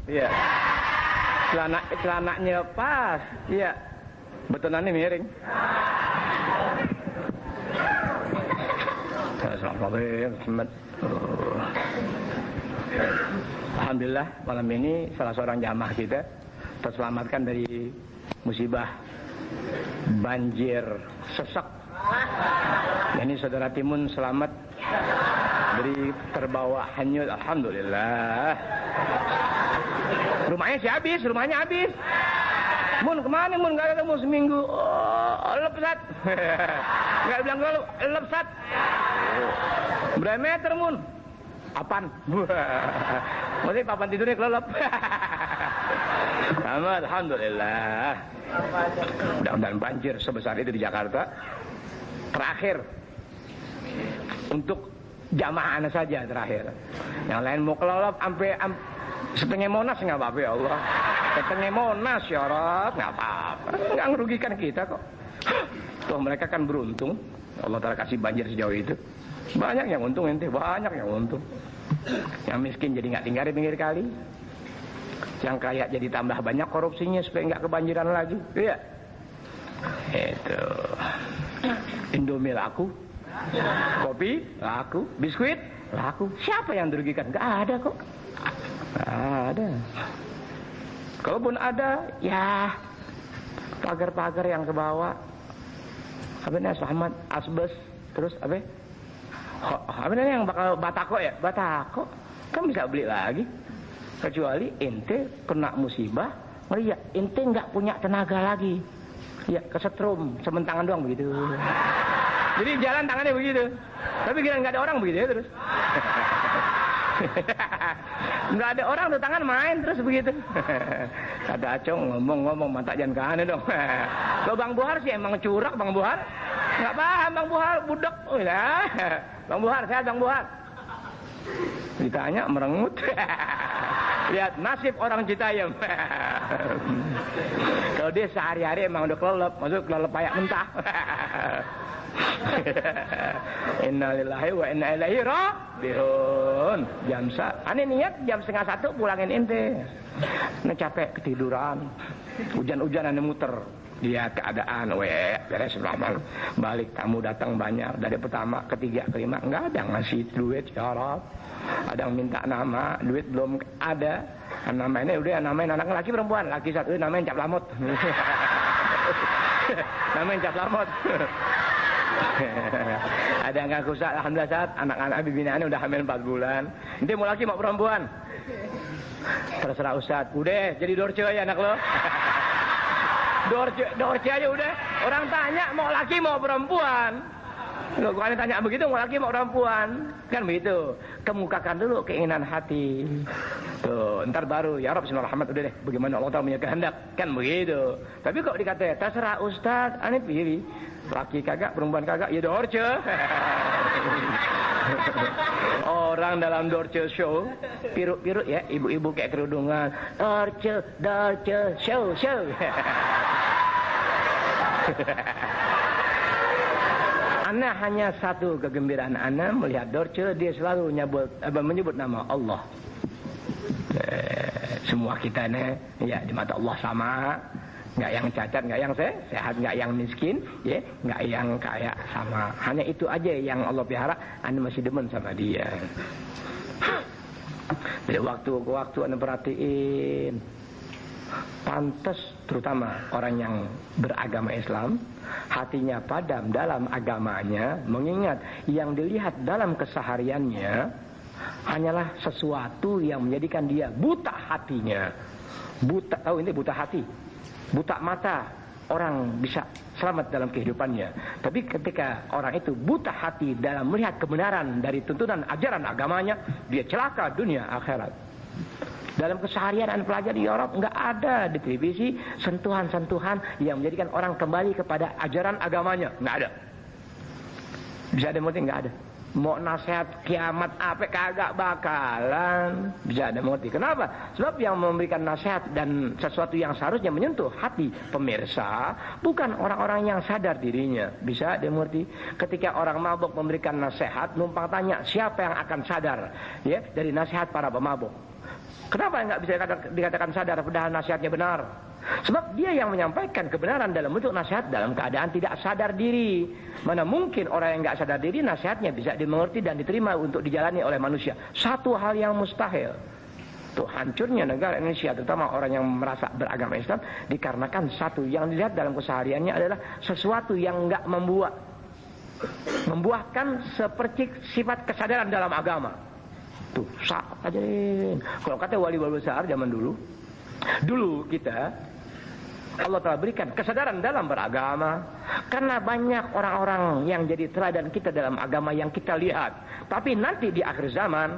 Iya. Celananya pas. Iya. Betonannya miring. Alhamdulillah malam ini salah seorang jamaah kita terselamatkan dari musibah banjir sesek. Ini saudara Timun selamat dari terbawa hanyut. Alhamdulillah. Rumahnya habis. Mun kemana mun gak ketemu seminggu. Oh, lepsat. Gak bilang kalau lepsat. Berapa meter mun? Apaan? Maksudnya papan tidurnya kelelep. Alhamdulillah. Mudah-mudahan banjir sebesar itu di Jakarta terakhir untuk jamaah anak saja terakhir. Yang lain mau kelelep sampai setengah Monas nggak apa-apa ya Allah. Setengah Monas ya Rob nggak apa-apa. Nggak merugikan kita kok. Tuh mereka kan beruntung. Allah Ta'ala kasih banjir sejauh itu. Banyak yang untung ente, banyak yang untung. Yang miskin jadi nggak tinggal di pinggir kali. Yang kaya jadi tambah banyak korupsinya supaya nggak kebanjiran lagi. Iya. Itu. Indomie laku, kopi laku, biskuit laku. Siapa yang dirugikan? Nggak ada kok. Nggak ada. Kalaupun ada, ya pagar-pagar yang ke bawah. Apa ini Ahmad asbes, terus apa? Apa ini yang bakal batako ya? Batako kan bisa beli lagi. Kecuali ente kena musibah, ya ente nggak punya tenaga lagi. Ya kesetrum, sementangan doang begitu. Jadi jalan tangannya begitu. Tapi kira nggak ada orang begitu ya terus. Nggak ada orang tuh tangan main terus begitu. Kata Acong ngomong mata jangan ke aneh dong. Kalau Bang Buhar sih emang curak Bang Buhar. Nggak paham Bang Buhar budak. Oh ya. Bang Buhar sehat Bang Buhar. Ditanya merengut. Lihat nasib orang Citayam. Kalau dia sehari-hari emang udah kelelep, maksud kelelep kayak mentah. Innalillahi wa inna ilaihi raji'un. Ane niat jam 12:30 pulangin ente. Nah capek ketiduran. Hujan-hujanan muter. Dia keadaan beres malam. Balik tamu datang banyak dari pertama, ketiga, kelima enggak ada ngasih duit ya Rob. Ada yang minta nama, duit belum ada. Namanya udah namain anak laki perempuan, laki satu namain Cap Lamot. Namain Cap Lamot. Ada yang ngaku Ustaz, alhamdulillah saat anak-anak bibinaannya udah hamil 4 bulan. Nanti mau laki mau perempuan? Terserah Ustaz. Udah jadi dorce ya anak lo. Dorce aja udah. Orang tanya mau laki mau perempuan. Loh, gua tanya begitu mau laki mau perempuan. Kan begitu. Kemukakan dulu keinginan hati. Tuh, ntar baru ya Rabb Muhammad udah deh. Bagaimana Allah Ta'ala punya kehendak. Kan begitu. Tapi kok dikata terserah Ustaz, aneh pilih. Laki kagak, perempuan kagak, ya dorce. Orang dalam dorce show, piruk-piruk ya, ibu-ibu kayak kerudungan. Dorce, show. Ana hanya satu kegembiraan Ana melihat dorce, dia selalu menyebut nama Allah. Semua kita nih, ya di mata Allah sama. Nggak yang cacat, nggak yang sehat, nggak yang miskin, ya, nggak yang kaya sama. Hanya itu aja yang Allah pelihara. Anda masih demen sama dia. Dari waktu ke waktu Anda perhatiin, pantas terutama orang yang beragama Islam, hatinya padam dalam agamanya, mengingat yang dilihat dalam kesehariannya hanyalah sesuatu yang menjadikan dia buta hatinya. Buta, tahu ini buta hati. Buta mata, orang bisa selamat dalam kehidupannya. Tapi ketika orang itu buta hati dalam melihat kebenaran dari tuntunan ajaran agamanya, dia celaka dunia akhirat. Dalam keseharian Anda pelajari di Europe nggak ada di televisi sentuhan-sentuhan yang menjadikan orang kembali kepada ajaran agamanya, nggak ada. Bisa ada motif nggak ada. Mau nasihat kiamat apa kagak bakalan bisa ada mengerti. Kenapa? Sebab yang memberikan nasihat dan sesuatu yang seharusnya menyentuh hati pemirsa bukan orang-orang yang sadar dirinya. Bisa ada mengerti. Ketika orang mabuk memberikan nasihat, numpang tanya siapa yang akan sadar ya dari nasihat para pemabuk. Kenapa nggak bisa dikatakan sadar padahal nasihatnya benar? Sebab dia yang menyampaikan kebenaran dalam bentuk nasihat dalam keadaan tidak sadar diri. Mana mungkin orang yang nggak sadar diri nasihatnya bisa dimengerti dan diterima untuk dijalani oleh manusia. Satu hal yang mustahil. Tuh hancurnya negara Indonesia, terutama orang yang merasa beragama Islam, dikarenakan satu yang dilihat dalam kesehariannya adalah sesuatu yang nggak membuahkan seperti sifat kesadaran dalam agama. Tuh, sak aja. Kalau kata wali-wali besar zaman dulu kita Allah telah berikan kesadaran dalam beragama karena banyak orang-orang yang jadi teladan kita dalam agama yang kita lihat. Tapi nanti di akhir zaman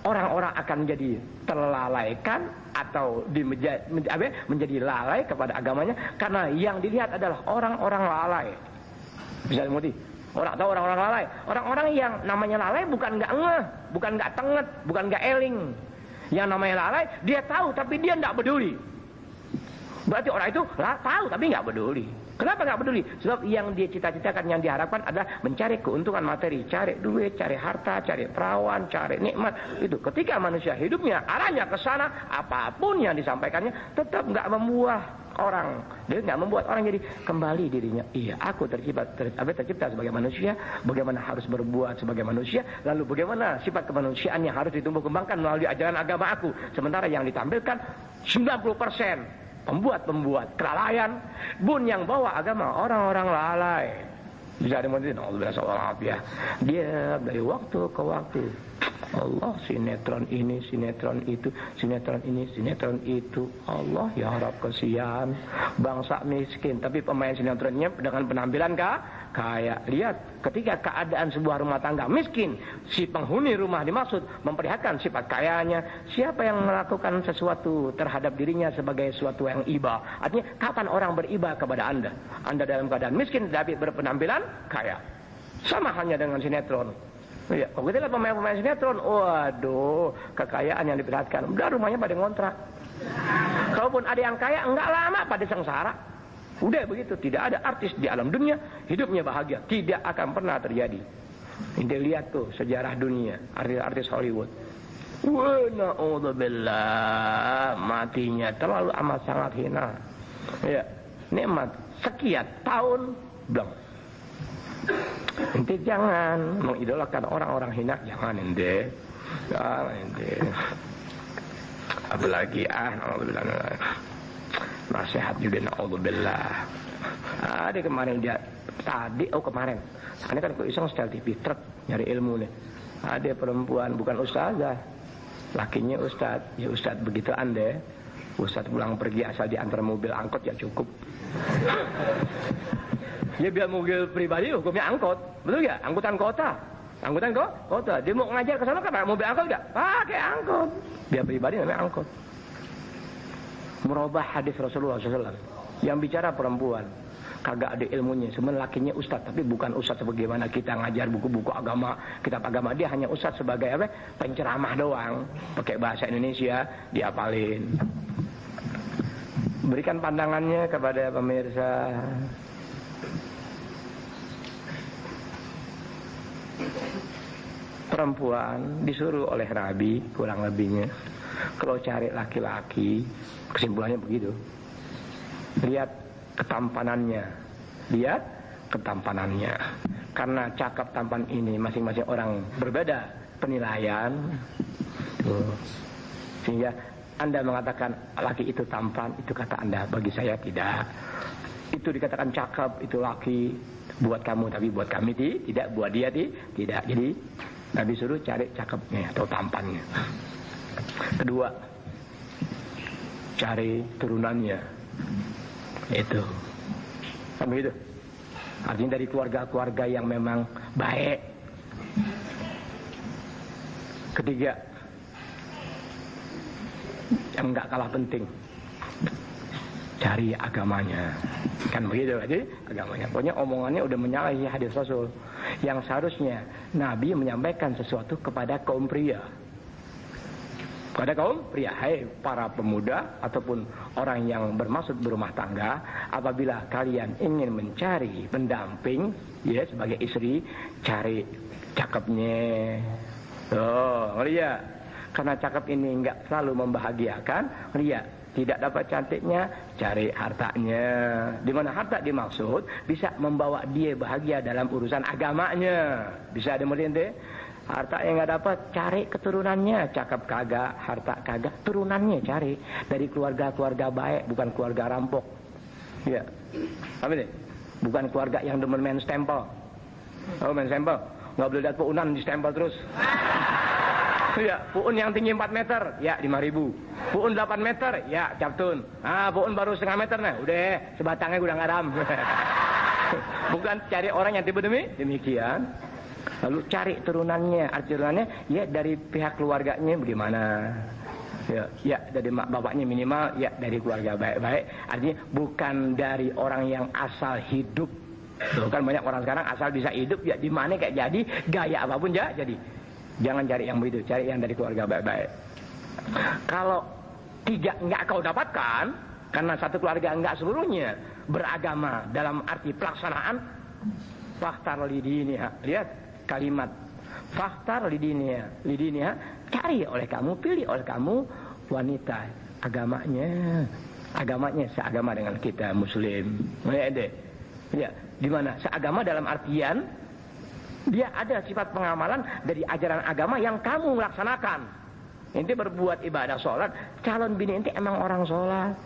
orang-orang akan menjadi terlalaikan atau menjadi lalai kepada agamanya karena yang dilihat adalah orang-orang lalai. Bisa dimengerti? Orang tahu orang-orang lalai. Orang-orang yang namanya lalai bukan nggak ngeh, bukan nggak tenget, bukan nggak eling. Yang namanya lalai, dia tahu tapi dia nggak peduli. Berarti orang itu tahu tapi nggak peduli. Kenapa nggak peduli? Sebab yang dia cita-citakan, yang diharapkan adalah mencari keuntungan materi, cari duit, cari harta, cari perawan, cari nikmat. Itu ketika manusia hidupnya arahnya ke sana, apapun yang disampaikannya tetap nggak membuah orang. Dia nggak membuat orang jadi kembali dirinya. Iya, aku tercipta sebagai manusia. Bagaimana harus berbuat sebagai manusia? Lalu bagaimana sifat kemanusiaan yang harus ditumbuh kembangkan melalui ajaran agama aku? Sementara yang ditampilkan 90% pembuat kelalaian. Bun yang bawa agama orang-orang lalai. Bisa dimengerti? Alhamdulillah. Dia dari waktu ke waktu. Allah, sinetron ini, sinetron itu, sinetron ini, sinetron itu. Allah, ya harap kesian bangsa miskin, tapi pemain sinetronnya dengan penampilan kaya. Lihat, ketika keadaan sebuah rumah tangga miskin, si penghuni rumah dimaksud memperlihatkan sifat kayanya. Siapa yang melakukan sesuatu terhadap dirinya sebagai sesuatu yang iba? Artinya, kapan orang beriba kepada Anda? Anda dalam keadaan miskin tapi berpenampilan kaya. Sama hanya dengan sinetron. Ya, kalau kita lihat pemain-pemain sinetron, waduh, kekayaan yang diperlihatkan. Udah rumahnya pada ngontrak. Kalaupun ada yang kaya, enggak lama pada sengsara. Udah begitu, tidak ada artis di alam dunia hidupnya bahagia. Tidak akan pernah terjadi. Ini lihat tuh sejarah dunia, artis-artis Hollywood. Wah, na'udzubillah, matinya terlalu amat sangat hina. Ya, nikmat sekian tahun belum. Ente jangan mengidolakan orang-orang hina, jangan ente. Apalagi nasihat juga naudzubillah. Ada kemarin dia kemarin. Ini kan kok iseng setel TV truk nyari ilmu nih. Ada perempuan bukan ustazah. Lakinya ustaz. Ya ustaz begitu Anda. Ustaz pulang pergi asal diantar mobil angkot ya cukup. Ya biar mobil pribadi hukumnya angkot, betul ya? Angkutan kota, kota. Dia mau ngajar ke sana kan mobil angkot enggak? Pakai angkot. Biar pribadi namanya angkot. Merubah hadis Rasulullah SAW yang bicara perempuan kagak ada ilmunya, sebenarnya lakinya ustaz, tapi bukan ustaz sebagaimana kita ngajar buku-buku agama, kitab agama. Dia hanya ustaz sebagai apa? Penceramah doang, pakai bahasa Indonesia diapalin. Berikan pandangannya kepada pemirsa. Perempuan disuruh oleh Nabi kurang lebihnya kalau cari laki-laki, kesimpulannya begitu, lihat ketampanannya, karena cakap tampan ini masing-masing orang berbeda penilaian. Sehingga Anda mengatakan laki itu tampan, itu kata Anda, bagi saya tidak. Itu dikatakan cakep, itu laki buat kamu, tapi buat kami tidak, buat dia tidak. Jadi Nabi suruh cari cakepnya atau tampannya. Kedua, cari turunannya. Itu sampai itu. Artinya dari keluarga-keluarga yang memang baik. Ketiga, yang enggak kalah penting, cari agamanya. Kan begitu aja agamanya. Pokoknya omongannya udah menyalahi hadis Rasul. Yang seharusnya Nabi menyampaikan sesuatu kepada kaum pria. Kepada kaum pria, hai para pemuda ataupun orang yang bermaksud berumah tangga, apabila kalian ingin mencari pendamping ya sebagai istri, cari cakepnya. Oh, ya. Karena cakep ini enggak selalu membahagiakan, ria. Tidak dapat cantiknya, cari hartanya. Di mana harta dimaksud bisa membawa dia bahagia dalam urusan agamanya. Bisa dimengerti ente? Harta yang nggak dapat, cari keturunannya. Cakep kagak, harta kagak, turunannya cari dari keluarga-keluarga baik, bukan keluarga rampok. Ya, apa ini? Bukan keluarga yang demen main stempel. Oh, main stempel, nggak boleh lihat puunan di stempel terus. Ya, puun yang tinggi 4 meter, ya 5.000. Puun 8 meter, ya captun. Puun baru setengah meter, nah udah sebatangnya udah ngaram. Bukan cari orang yang tipe demikian. Lalu cari turunannya, arti turunannya, ya dari pihak keluarganya bagaimana. Ya dari mak bapaknya minimal, ya dari keluarga baik-baik. Artinya bukan dari orang yang asal hidup. Tuh, kan banyak orang sekarang asal bisa hidup, ya di mana kayak jadi, gaya apapun ya jadi. Jangan cari yang begitu, cari yang dari keluarga baik-baik. Kalau tiga enggak kau dapatkan, karena satu keluarga enggak seluruhnya beragama dalam arti pelaksanaan, faktar lidiniha. Lihat kalimat faktar lidiniha, cari oleh kamu, pilih oleh kamu wanita agamanya seagama dengan kita muslim. Ya, di mana seagama dalam artian dia ada sifat pengamalan dari ajaran agama yang kamu laksanakan. Ente berbuat ibadah sholat, calon bini ente emang orang sholat.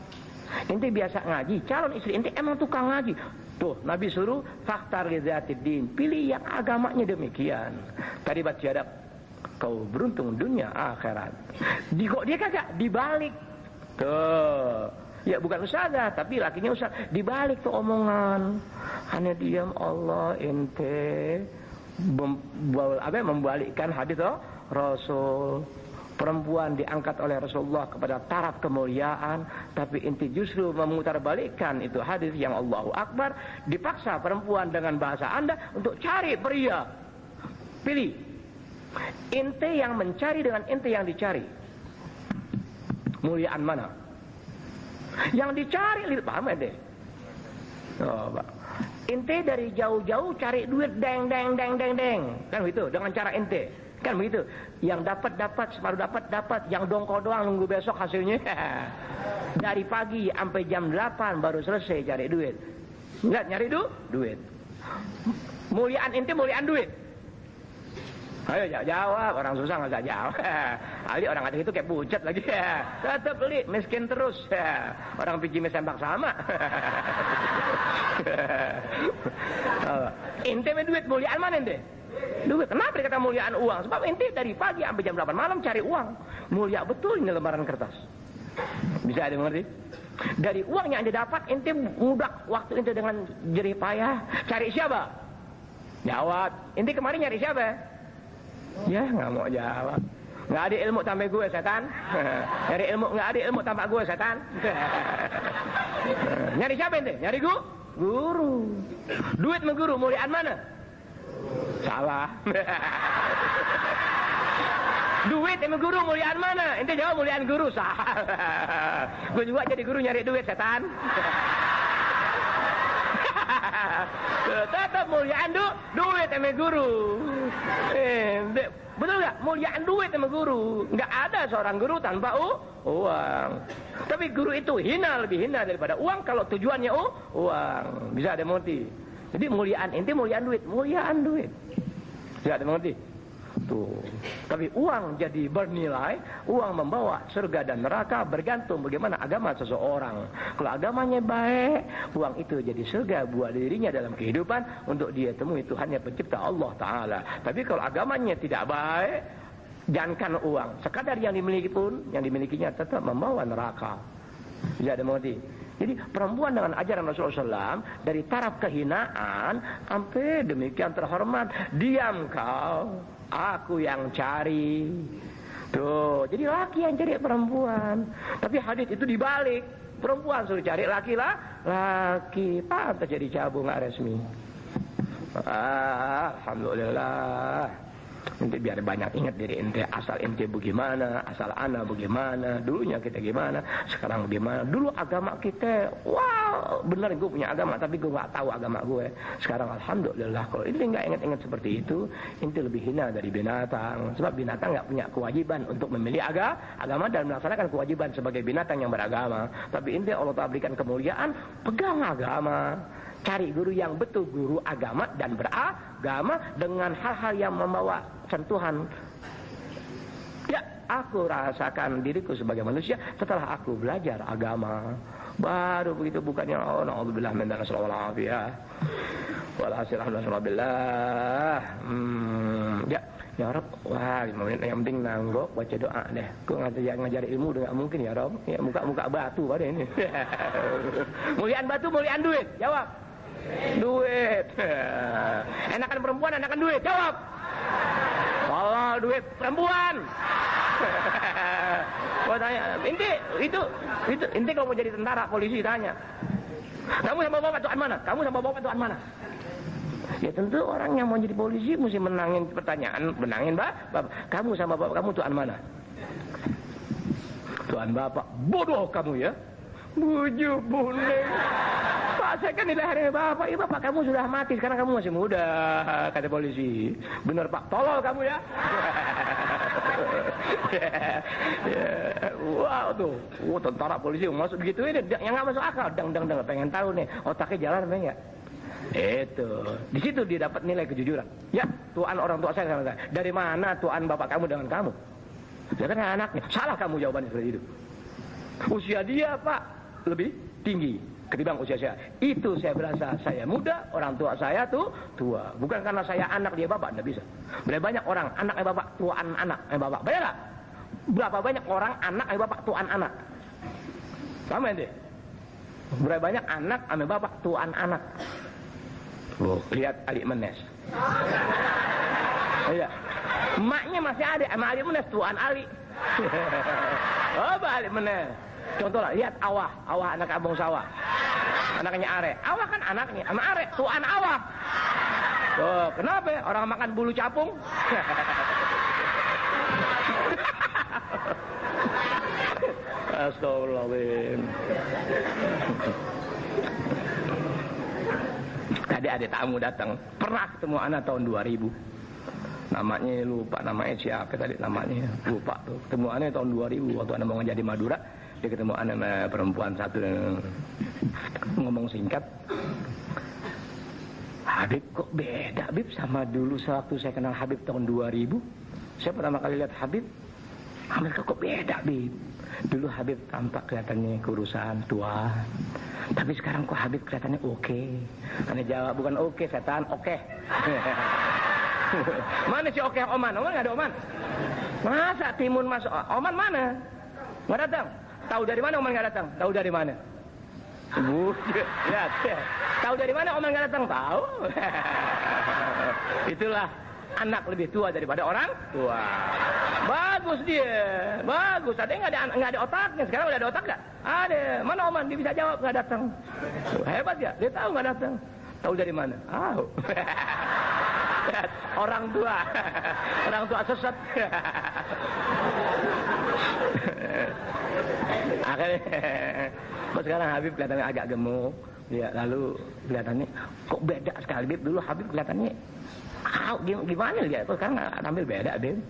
Ente biasa ngaji, calon istri ente emang tukang ngaji. Tuh, Nabi suruh faktar li dzatid din, pilih yang agamanya demikian. Tadi baca ada kau beruntung dunia akhirat. Kok dia kagak dibalik. Tuh. Ya bukan ustazah, tapi lakinya ustaz. Dibalik tuh omongan. Hanya diam Allah ente membalikkan hadis Rasul. Perempuan diangkat oleh Rasulullah kepada taraf kemuliaan, tapi inti justru memutarbalikkan itu hadis yang Allahu Akbar. Dipaksa perempuan dengan bahasa Anda untuk cari pria. Pilih. Ente yang mencari dengan ente yang dicari. Muliaan mana? Yang dicari, paham ya deh? Oh, Pak. Ente dari jauh-jauh cari duit deng. Kan begitu, dengan cara ente. Kan begitu. Yang dapat, separuh dapat. Yang dongkol doang nunggu besok hasilnya. Dari pagi sampai jam 8 baru selesai cari duit. Enggak nyari duit. Muliaan ente muliaan duit. Ayo jawab, orang susah nggak usah jawab. Ali orang ada itu kayak pucat lagi. Tetap beli, miskin terus. Orang piji mesembak sama. Ente duit muliaan mana ente? Duit. Kenapa dikata muliaan uang? Sebab ente dari pagi sampai jam 8 malam cari uang. Mulia betul ini lembaran kertas. Bisa ada mengerti? Dari uang yang ente dapat, ente mudah waktu ente dengan jerih payah. Cari siapa? Jawab. Ente kemarin nyari siapa? Ya nggak mau jawab. Nggak ada ilmu tambah gue setan. Nyari ilmu nggak ada ilmu tambah gue setan. Nyari siapa ente? Nyari guru. Duit mengguru muliaan mana? Salah. Duit emang guru muliaan mana? Ente jawab muliaan guru. Salah. Gue juga jadi guru nyari duit setan. Tetap muliaan duit emang guru. Betul nggak? Muliaan duit emang guru. Nggak ada seorang guru tanpa uang. Tapi guru itu lebih hina daripada uang kalau tujuannya uang. Bisa ada mengerti? Jadi muliaan ente muliaan duit. Bisa ada mengerti? Tuh. Tapi uang jadi bernilai, uang membawa surga dan neraka bergantung bagaimana agama seseorang. Kalau agamanya baik, uang itu jadi surga buat dirinya dalam kehidupan untuk dia temui Tuhannya pencipta Allah Ta'ala. Tapi kalau agamanya tidak baik, jangankan uang, sekadar yang dimiliki pun, yang dimilikinya tetap membawa neraka. Bisa ada mengerti? Jadi perempuan dengan ajaran Rasulullah SAW dari taraf kehinaan sampai demikian terhormat. Diam kau, aku yang cari. Tuh, jadi laki yang cari perempuan. Tapi hadis itu dibalik. Perempuan suruh cari laki. Pantas jadi cabung nggak resmi. Alhamdulillah. Ente biar banyak ingat diri ente, asal ente bagaimana, asal ana bagaimana, dulunya kita gimana, sekarang bagaimana. Dulu agama kita, wow, benar gue punya agama, tapi gue nggak tahu agama gue. Sekarang alhamdulillah, kalau ente nggak ingat-ingat seperti itu, ente lebih hina dari binatang. Sebab binatang nggak punya kewajiban untuk memilih agama dan melaksanakan kewajiban sebagai binatang yang beragama. Tapi ente Allah Ta'ala berikan kemuliaan, pegang agama. Cari guru yang betul, guru agama dan beragama dengan hal-hal yang membawa sentuhan. Ya, aku rasakan diriku sebagai manusia setelah aku belajar agama. Baru begitu, bukannya oh na'udzubillah min dzalik wal afiyah. Walhasil alhamdulillah. Ya, ya Rob, wah 5 menit yang penting nanggok baca doa deh. Gue ngajar ilmu udah gak mungkin ya Rob. Ya muka batu pada ini. Muliaan batu, muliaan duit. Jawab. Duit. Enakan perempuan, enakan duit. Jawab. Kalau duit perempuan. Gua tanya, inti kalau mau jadi tentara, polisi tanya. Kamu sama bapak tuan mana? Kamu sama bapak tuan mana? Ya tentu orang yang mau jadi polisi mesti menangin pertanyaan, bapak. Kamu sama bapak kamu tuan mana? Tuan bapak. Bodoh kamu ya. Bujuk buning. Pak, saya kan di lehernya bapak. Ya bapak kamu sudah mati, sekarang kamu masih muda, kata polisi. Benar Pak, tolol kamu ya. Wow tuh, tentara polisi masuk begitu ini, yang nggak masuk akal. Dang, pengen tahu nih otaknya jalan apa enggak? Itu, di situ dia dapat nilai kejujuran. Ya, tuan orang tua saya sama saya. Dari mana tuan bapak kamu dengan kamu? Dia kan anaknya. Salah kamu jawabannya seperti itu. Usia dia Pak lebih tinggi ketimbang usia saya. Itu saya berasa saya muda, orang tua saya tuh tua. Bukan karena saya anak dia bapak, tidak bisa. Berapa banyak orang anaknya bapak, tuan anak bapak. Banyak nggak? Berapa banyak orang anaknya bapak, tuan anak? Sama ente? Berapa banyak anak ame bapak, tuan anak? Oh, lihat adik Menes. Iya. Emaknya masih ada, sama adik Menes, tuan Ali. Oh, balik Menes. Contoh lah, lihat Awah anak Abang Sawah. Anaknya Are. Awah kan anaknya, sama Are, tuan Awah. Tuh, kenapa ya? Orang makan bulu capung? Astagfirullahaladzim. Tadi ada tamu datang, pernah ketemu anak tahun 2000. Namanya lupa, namanya siapa tadi namanya, lupa tuh. Ketemu anak tahun 2000 waktu anak mau ngajak di Madura. Dia ketemu anak perempuan satu yang ngomong singkat. Habib kok beda Habib sama dulu sewaktu saya kenal Habib tahun 2000. Saya pertama kali lihat Habib kok beda Habib. Dulu Habib tampak kelihatannya kurusan tua. Tapi sekarang kok Habib kelihatannya oke. Karena jawab bukan oke setan, oke. Mana si oke Oman? Oman nggak ada Oman. Masa Timun masuk? Oman mana? Nggak datang. Tahu dari mana Oman nggak datang? Tahu dari mana? Ya. Tahu dari mana Oman nggak datang? Tahu. Itulah anak lebih tua daripada orang tua. Bagus dia, bagus. Ada nggak ada otaknya? Sekarang udah ada otak nggak? Ada. Mana Oman? Dia bisa jawab nggak datang. Hebat ya. Dia tahu nggak datang. Tahu dari mana? Tahu. Orang tua sesat. Akhirnya, kok sekarang Habib kelihatannya agak gemuk. Ya, lalu kelihatannya kok beda sekali Habib. Dulu Habib kelihatannya gimana dia? Kok sekarang tampil beda Habib.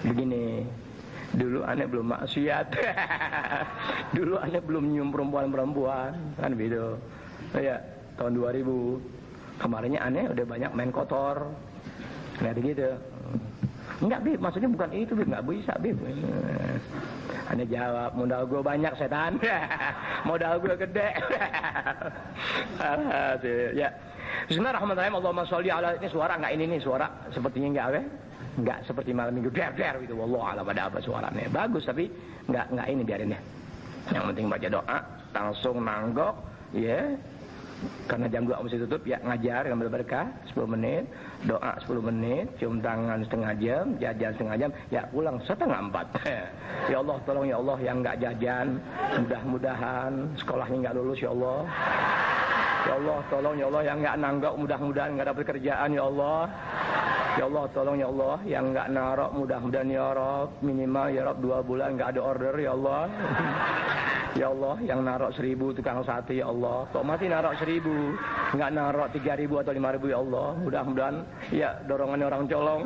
Begini, dulu aneh belum maksiat. Dulu aneh belum nyium perempuan kan gitu. Ya, tahun 2000. Kemarinnya aneh udah banyak main kotor. Kayak gitu. Enggak Bib, maksudnya bukan itu Bib, enggak bisa Bib. Aneh jawab, modal gue banyak setan. Modal gue gede. Ya. Bismillahirrahmanirrahim. Allahumma sholli ala, ini suara enggak ini nih, suara sepertinya enggak apa? Enggak seperti malam minggu der gitu. Wallah alam ada apa suaranya. Bagus tapi enggak ini biarin ya. Yang penting baca doa, langsung nanggok, ya. Karena jam 2 mesti tutup ya, ngajar ngambil berkah 10 menit, doa 10 menit, cium tangan setengah jam, jajan setengah jam, ya pulang setengah 4. Ya Allah tolong ya Allah yang enggak jajan, mudah-mudahan sekolahnya enggak lulus ya Allah. Ya Allah tolong ya Allah yang enggak nanggok, mudah-mudahan enggak dapat kerjaan ya Allah. Ya Allah, tolong ya Allah, yang nggak narok mudah-mudahan ya Rob, minimal ya Rob 2 bulan nggak ada order ya Allah. Ya Allah, yang narok 1000 tukang sate ya Allah, kok masih narok 1000, nggak narok 3000 atau 5000 ya Allah. Mudah-mudahan ya dorongannya orang colong.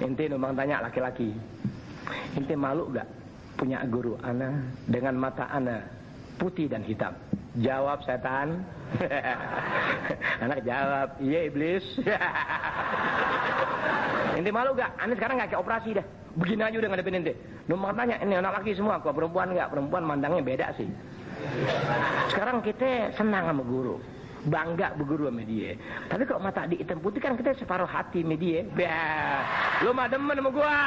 Ente numpang tanya laki-laki, ente malu gak punya guru ana dengan mata ana putih dan hitam? Jawab setan. Anak jawab, iya iblis. Ente malu gak? Ane sekarang gak kayak operasi dah, begini aja udah ngadepin ente. Numpang tanya, ini anak laki semua, kok perempuan gak? Perempuan mandangnya beda sih. Sekarang kita senang sama guru, bangga berguru sama dia. Tapi kalau mata adik hitam putih kan kita separuh hati sama dia. Lu mah demen sama gua.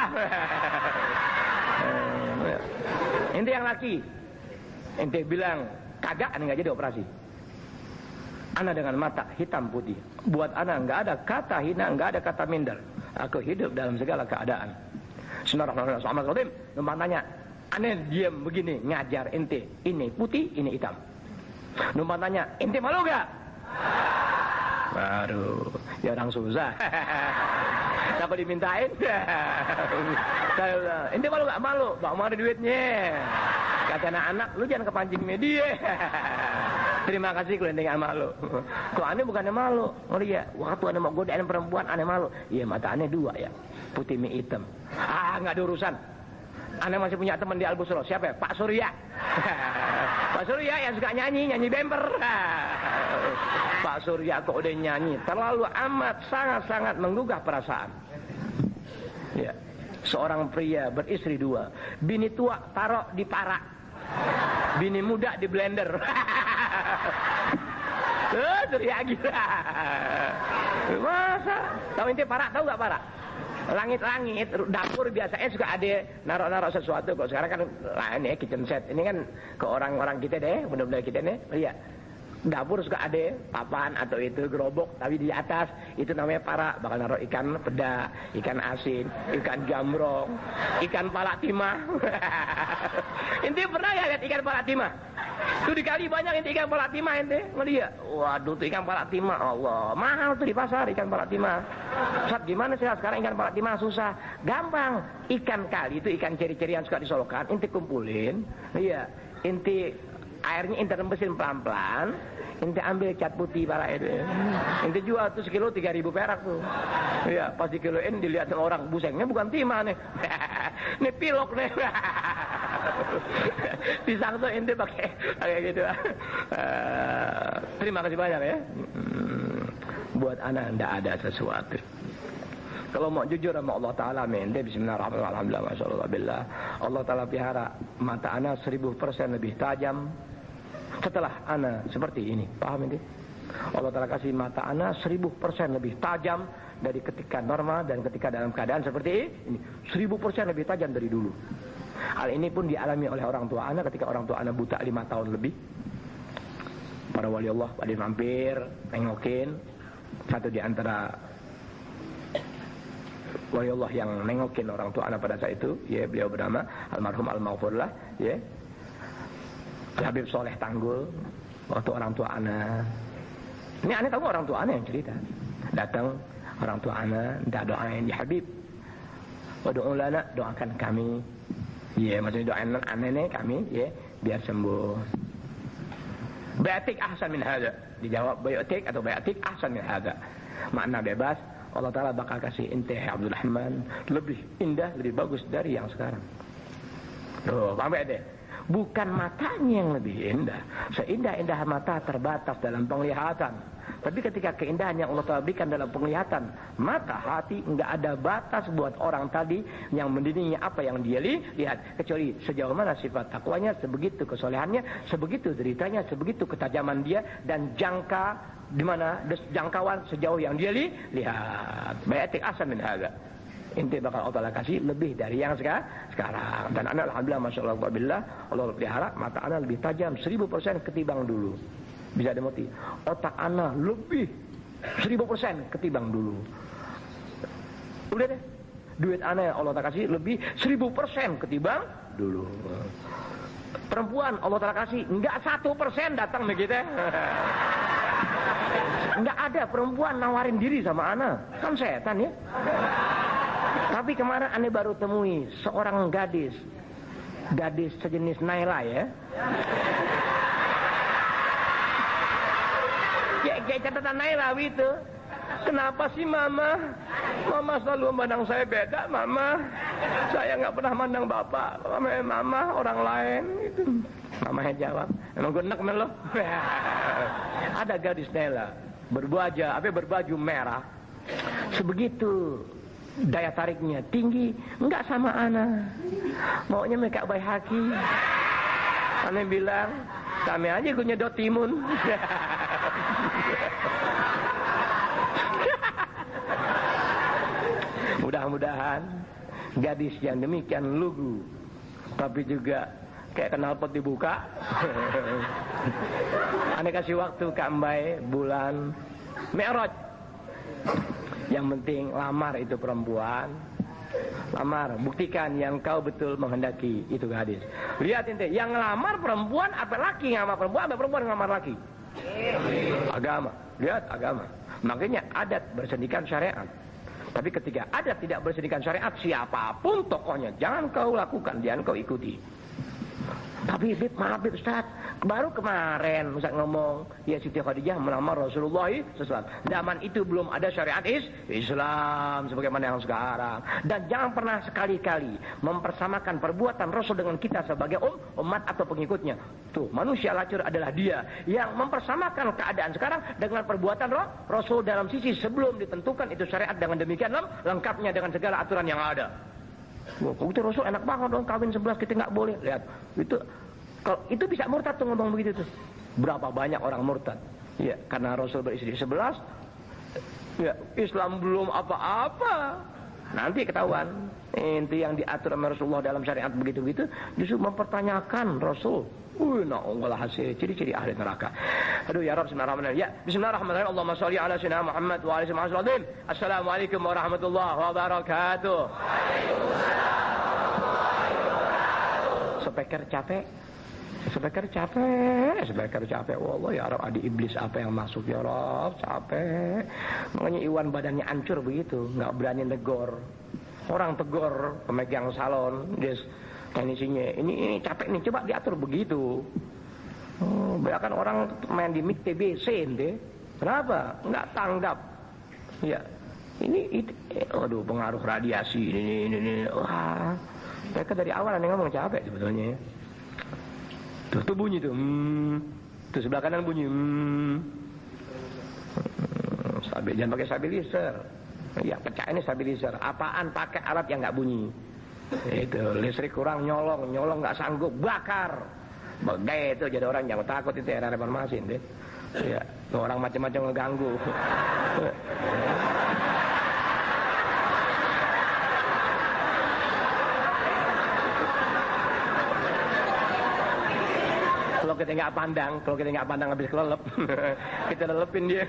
Ente yang laki, ente bilang kagak, ane nggak jadi operasi. Ana dengan mata hitam putih, buat ana nggak ada kata hina, nggak ada kata minder. Aku hidup dalam segala keadaan. Bismillahirrahmanirrahim. Numpang tanya, ane diam begini ngajar ente, ini putih, ini hitam. Numpang tanya, ente malu gak? Baru, ya orang susah. Siapa dimintain? Ente malu gak? Malu, gak mau ada duitnya. Kata anak-anak, lu jangan kepancing media. Terima kasih kalau ente gak malu. Kok aneh bukannya malu? Oh iya, waktu aneh mau godain perempuan aneh malu. Iya, mata aneh 2 ya, putih mi hitam. Gak ada urusan. Aneh masih punya teman di Al-Busro. Siapa ya? Pak Surya. Pak Surya yang suka nyanyi bemper. Pak Surya kok udah nyanyi terlalu amat, sangat-sangat menggugah perasaan. Ya. Seorang pria beristri 2, bini tua taruh di parak, bini muda di blender. Surya gila. Masa? Tahu ente parak? Tahu gak parak? Langit-langit, dapur biasanya suka ada narok-narok sesuatu. Kok sekarang kan lain ya, kitchen set. Ini kan ke orang-orang kita deh, benar-benar kita nih. Lihat, dapur suka ada papan atau itu gerobok, tapi di atas itu namanya parak. Bakal naruh ikan peda, ikan asin, ikan jamrong, ikan palak timah. Ente pernah ya lihat ikan palak timah? Tuh di kali banyak ente ikan palak timah ente ngeliat. Waduh, tuh ikan palak timah, Allah mahal tuh di pasar ikan palak timah. Ustaz, gimana sih sekarang ikan palak timah susah? Gampang, ikan kali itu ikan ceri-ceri yang suka disolokan, ente kumpulin, iya, ente airnya ente rembesin pelan-pelan, ente ambil cat putih palak itu, ente jual tuh sekilo 3.000 perak tuh, iya, pas dikiloin dilihat orang, busengnya bukan timah nih, nih pilok nih. Pisang tuh ente pakai kayak gitu. Terima kasih banyak ya. Buat anak ndak ada sesuatu. Kalau mau jujur sama Allah Ta'ala, ente bismillahirrahmanirrahim, masyaallah billah. Allah Ta'ala pelihara mata anak 1000% lebih tajam setelah anak seperti ini. Paham ente? Allah Ta'ala kasih mata anak 1000% lebih tajam dari ketika normal dan ketika dalam keadaan seperti ini. 1000% lebih tajam dari dulu. Hal ini pun dialami oleh orang tua anak ketika orang tua anak buta 5 tahun lebih. Para wali Allah pada mampir, nengokin. Satu di antara wali Allah yang nengokin orang tua anak pada saat itu, ya, beliau bernama almarhum Al-Maghfurlah, ya, Habib Soleh Tanggul. Waktu orang tua anak, ini aneh tahu orang tua anak yang cerita, datang orang tua anak, minta doain ya Habib, wadu'u lana, doakan kami. Ya, maksudnya doain aneh nih kami, ya, biar sembuh. Bayatik ahsan min hadza. Dijawab bayatik atau bayatik ahsan min hadza. Makna bebas, Allah Ta'ala bakal kasih ente Abdul Rahman lebih indah, lebih bagus dari yang sekarang. Tuh, sampai deh. Bukan matanya yang lebih indah. Seindah-indah mata terbatas dalam penglihatan. Tapi ketika keindahan yang Allah Ta'ala berikan dalam penglihatan, mata hati nggak ada batas buat orang tadi yang mendirinya apa yang dia lihat, kecuali sejauh mana sifat takwanya, sebegitu kesolehannya, sebegitu deritanya, sebegitu ketajaman dia, dan jangka di mana jangkauan sejauh yang dia lihat. Bayatik asam min hadza. Inti bakal Allah Ta'ala kasih lebih dari yang sekarang. Dan anak alhamdulillah masyaallah billah, Allah pelihara mata anak lebih tajam 1000% ketimbang dulu. Bisa dimoti. Otak anak lebih 1000% ketimbang dulu. Udah deh. Duit anak Allah Ta'ala kasih lebih 1000% ketimbang dulu. perempuan Allah Ta'ala kasih, enggak 1% datang begitu. Enggak ada perempuan nawarin diri sama ana, kan setan ya. Tapi kemarin ane baru temui seorang gadis sejenis Naila ya. Kayak catatan Naila itu. Kenapa sih mama? Mama selalu memandang saya beda, mama. Saya nggak pernah mandang bapak. Mama orang lain itu. Mamanya jawab, emang gue enak men lo. Ada gadis Naila berbaju merah. Sebegitu daya tariknya tinggi, nggak sama ana. Maunya mereka baik haki. Ana bilang, kami aja gue nyedot timun. Mudah-mudahan gadis yang demikian lugu, tapi juga kayak knalpot dibuka. Ane kasih waktu Kak Mbai bulan Mi'raj. Yang penting lamar itu perempuan. Lamar, buktikan yang kau betul menghendaki. Itu hadis. Lihat ente, yang ngelamar perempuan apa laki ngelamar perempuan, apa perempuan ngelamar laki? Agama. Lihat agama. Makanya adat bersendikan syariat. Tapi ketika adat tidak bersendikan syariat, siapapun tokohnya jangan kau lakukan, jangan kau ikuti. Tapi maaf Ustaz, baru kemarin Ustaz ngomong, ya Siti Khadijah melamar Rasulullah SAW. Zaman itu belum ada syariat Islam sebagaimana yang sekarang. Dan jangan pernah sekali-kali mempersamakan perbuatan Rasul dengan kita sebagai umat atau pengikutnya. Tuh, manusia lacur adalah dia yang mempersamakan keadaan sekarang dengan perbuatan Rasul dalam sisi sebelum ditentukan itu syariat, dengan demikian lengkapnya dengan segala aturan yang ada. Wah, itu Rasul enak banget dong, kawin 11 kita nggak boleh. Lihat, kalau itu bisa murtad tuh ngomong begitu tuh. Berapa banyak orang murtad? Ya, karena Rasul beristri 11. Ya, Islam belum apa-apa. Nanti ketahuan. Inti yang diatur sama Rasulullah dalam syariat begitu-begitu justru mempertanyakan Rasul. Na'unggalah hasil ciri-ciri ahli neraka. Aduh ya Rabb, bismillahirrahmanirrahim. Ya, bismillahirrahmanirrahim. Allahumma shalli ala sayyidina Muhammad wa ala alihi. Assalamualaikum warahmatullahi wabarakatuh. Speaker capek. Speaker capek. Wallah ya Rabb, adi iblis apa yang masuk ya Rabb, capek. Makanya Iwan badannya hancur begitu, nggak berani negor. Orang tegor pemegang salon, guys. Teknisinya, ini capek nih, coba diatur begitu. Bahkan orang main di mic TBC deh. Kenapa? Nggak tanggap. Ya, aduh pengaruh radiasi ini. Wah, mereka dari awal aneh ngomong capek sebetulnya. Tuh bunyi tuh. Tuh sebelah kanan bunyi. Jangan pakai stabilizer. Ya, pecah ini stabilizer. Apaan pakai alat yang nggak bunyi? Itu listrik kurang, nyolong nggak sanggup, bakar. Bagai itu jadi orang jangan takut, itu era reformasi deh. Ya, orang macam-macam ngeganggu. Kalau kita nggak pandang habis kelelep, kita lelepin dia.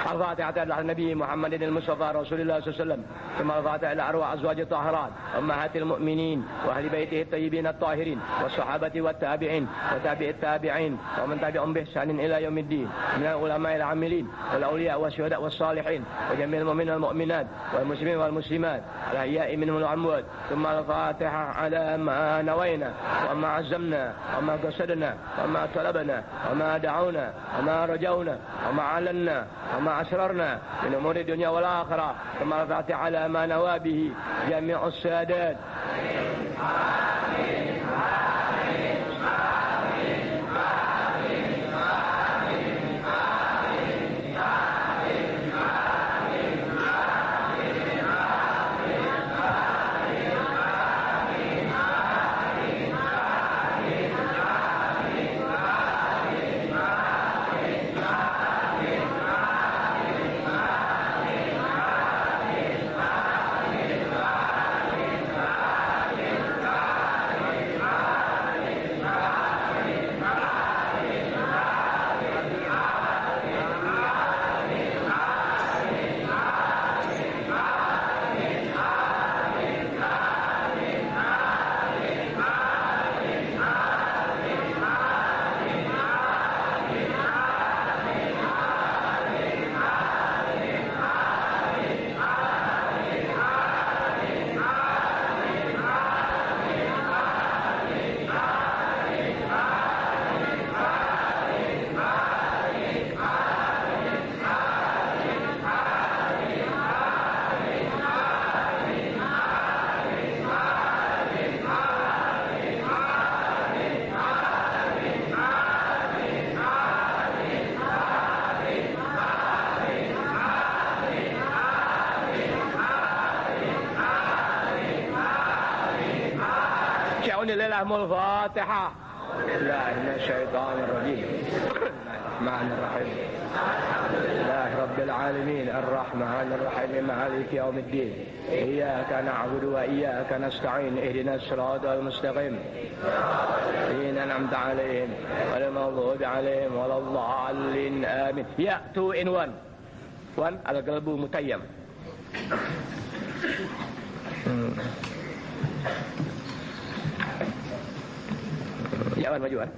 الفاتحة على النبي محمد المصطفى رسول الله صلى الله عليه وسلم ثم الفاتحة إلى أرواح أزواج الطاهرات أمهات المؤمنين وأهل بيته الطيبين الطاهرين والصحابة والتابعين وتابع التابعين ومن تبعهم بإحسان إلى يوم الدين من العلماء العاملين والأولياء والشهداء والصالحين وجميع المؤمنين والمؤمنات والمسلمين والمسلمات الأحياء منهم والأموات ثم الفاتحة على ما نوينا وما عزمنا وما قصدنا وما طلبنا وما دعونا وما رجونا وما علنا وما أسررنا من أمور الدنيا والآخرة ثم الفاتحة على ما نوى به جميع السادات. lahumul Fatihah. Bismillahirrahmanirrahim. Bismillahirrahmanirrahim. Alhamdulillahi rabbil alamin arrahmanir rahim maliki yaumiddin. Iyyaka na'budu wa iyyaka nasta'in ihdinas siratal mustaqim. Ladzina an'amta 'alaihim ghairil maghdubi 'alaihim waladdallin. Amin. Ya, 2 in 1. One al-qalbu mutayyam. Ya, Wan maju, Wan.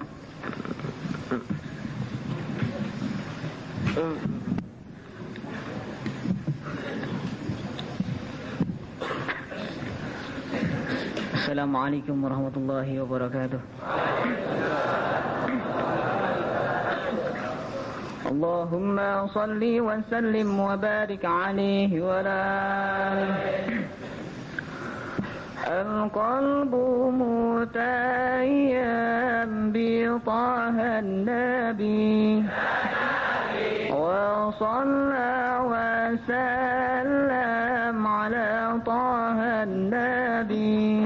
Assalamualaikum warahmatullahi wabarakatuh. Allahumma salli wa sallim wa barik alaihi wa alihi. القلب متيم بطه النبي وصلى وسلم على طه النبي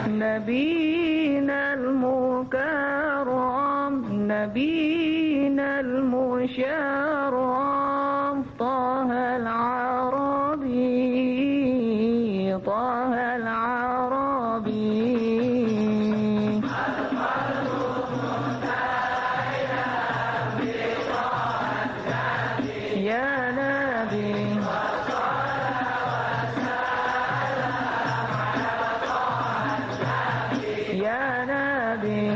نبينا المكرم نبينا المشرف طه العربي طه العربي يا نبي يا نبي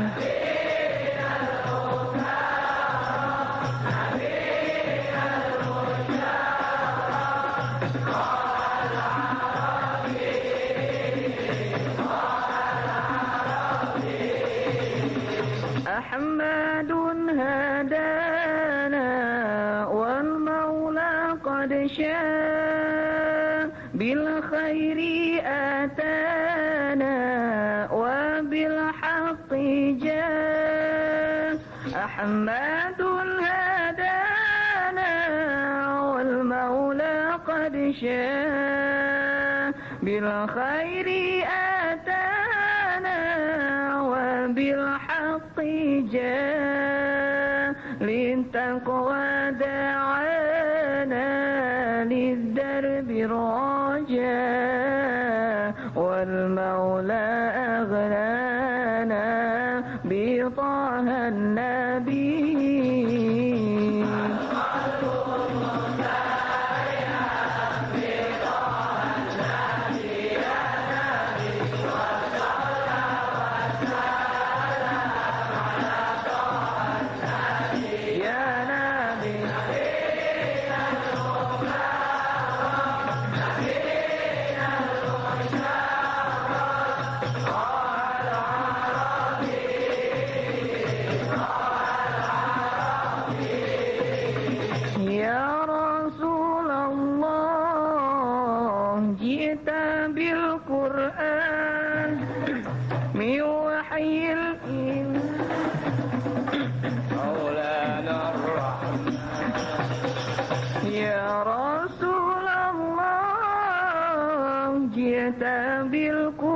أحمد هدانا والمولى قد شاء بالخير أتانا وبالحق جاء أحمد هدانا والمولى قد شاء بالخير أتانا وبالحق جاء للتقوى دعانا للدرب الرجاء والمولى أغنانا بطه النبي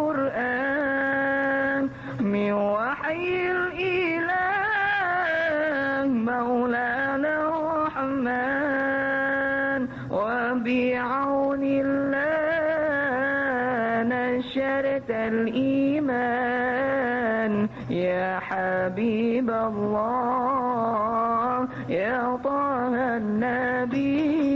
بالقرآن من وحي الإله مولانا الرحمن وبعون الله نشرت الإيمان يا حبيب الله يا طه النبي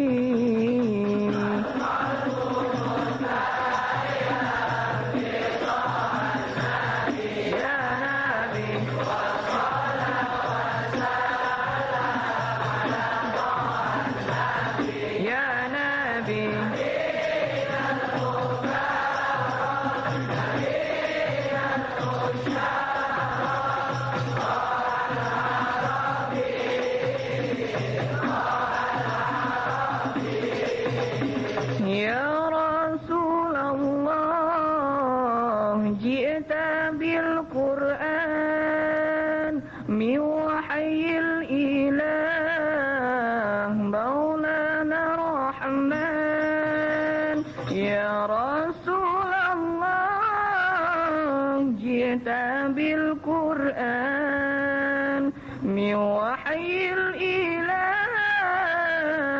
بالقرآن من وحي الإله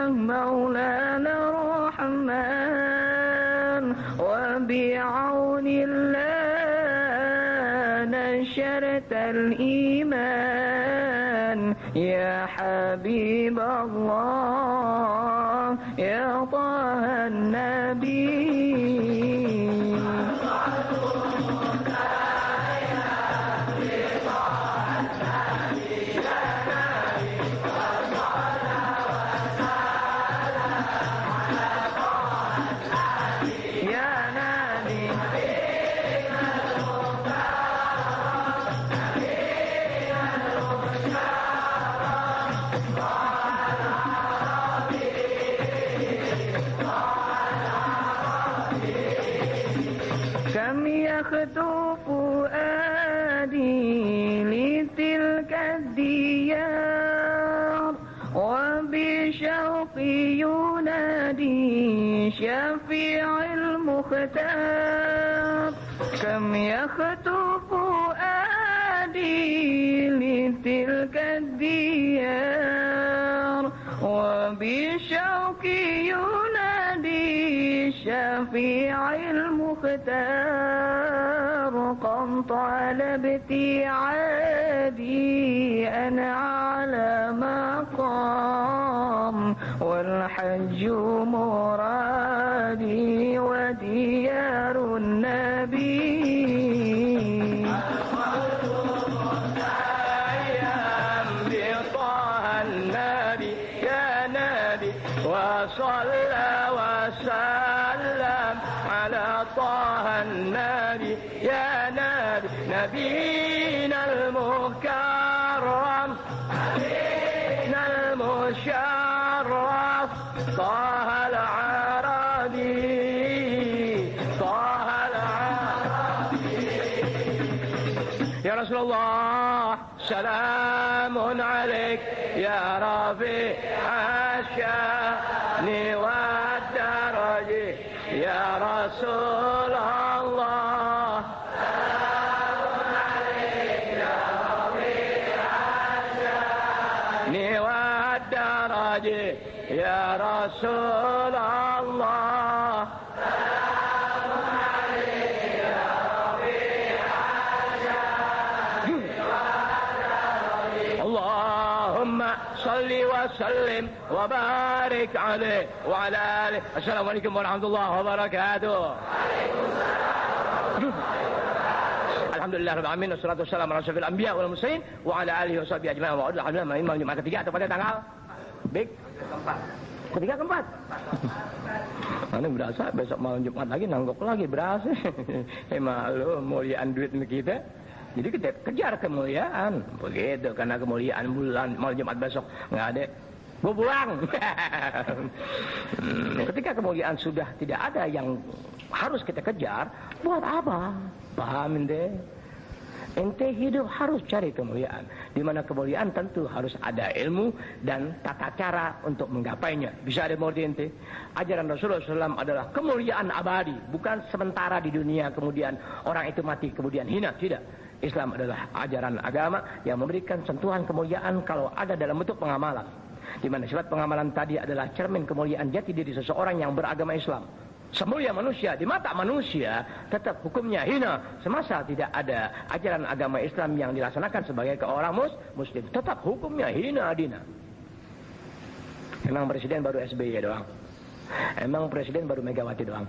مولانا الرحمن وبعون الله نشرت الإيمان يا حبيب الله يا طه النبي كم يخطو فؤادي لتلك الديار وبشوق ينادي شفيع المختار كم يخطو فؤادي لتلك الديار وبشوق ينادي شفيع المختار قم طال ابتعادي أنا على مقام والحج مرادي وديار النبي وصلى وسلم على طه النبي يا نبي نبينا المكرم نبينا المشرف طه العربي طه العربي يا رسول الله سلام عليك يا رفيع الشأن والدرج يا رسول الله سلام عليك يا رفيع الشأن والدرج يا رسول الله سلام عليك يا رفيع الشأن والدرج اللهم صل وسلم وبارك عليه وعلى آله. السلام عليكم ورحمة الله وبركاته. Alhamdulillah rabbil alamin wassalatu wassalamu ala asyrafil anbiya wal mursalin wa ala alihi washabihi ajma'in wa alhamdulillah imam Jumat ketiga atau pada tanggal ketiga keempat. Ini berasa besok malam Jumat lagi nanggok lagi berasa. Malu muliaan duit kita. Jadi kita kejar kemuliaan. Begitu karena kemuliaan bulan malam Jumat besok enggak ada. Gue pulang. Ketika kemuliaan sudah tidak ada yang harus kita kejar, buat apa? Pahamin deh. Ente hidup harus cari kemuliaan. Di mana kemuliaan tentu harus ada ilmu dan tata cara untuk menggapainya. Bisa ada mengerti ente? Ajaran Rasulullah SAW adalah kemuliaan abadi, bukan sementara di dunia kemudian orang itu mati kemudian hina. Tidak. Islam adalah ajaran agama yang memberikan sentuhan kemuliaan kalau ada dalam bentuk pengamalan. Di mana sifat pengamalan tadi adalah cermin kemuliaan jati diri seseorang yang beragama Islam. Semulia manusia di mata manusia tetap hukumnya hina semasa tidak ada ajaran agama Islam yang dilaksanakan sebagai orang muslim. Tetap hukumnya hina adina. Emang presiden baru SBY doang. Emang presiden baru Megawati doang.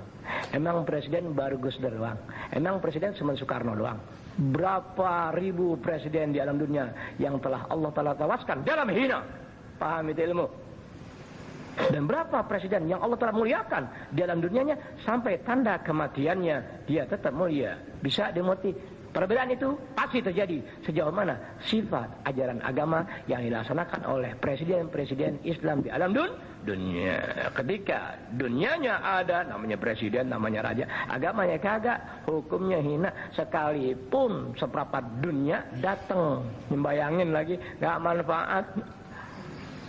Emang presiden baru Gus Dur doang. Emang presiden cuma Soekarno doang. Berapa ribu presiden di alam dunia yang telah Allah Ta'ala tewaskan dalam hina. Paham itu ilmu. Dan berapa presiden yang Allah telah muliakan di dalam dunianya sampai tanda kematiannya dia tetap mulia. Bisa dimengerti. Perbedaan itu pasti terjadi sejauh mana sifat ajaran agama yang dilaksanakan oleh presiden-presiden Islam di alam dunia. Ketika dunianya ada namanya presiden, namanya raja, agamanya kagak, hukumnya hina. Sekalipun seperempat dunia datang, membayangin lagi gak manfaat.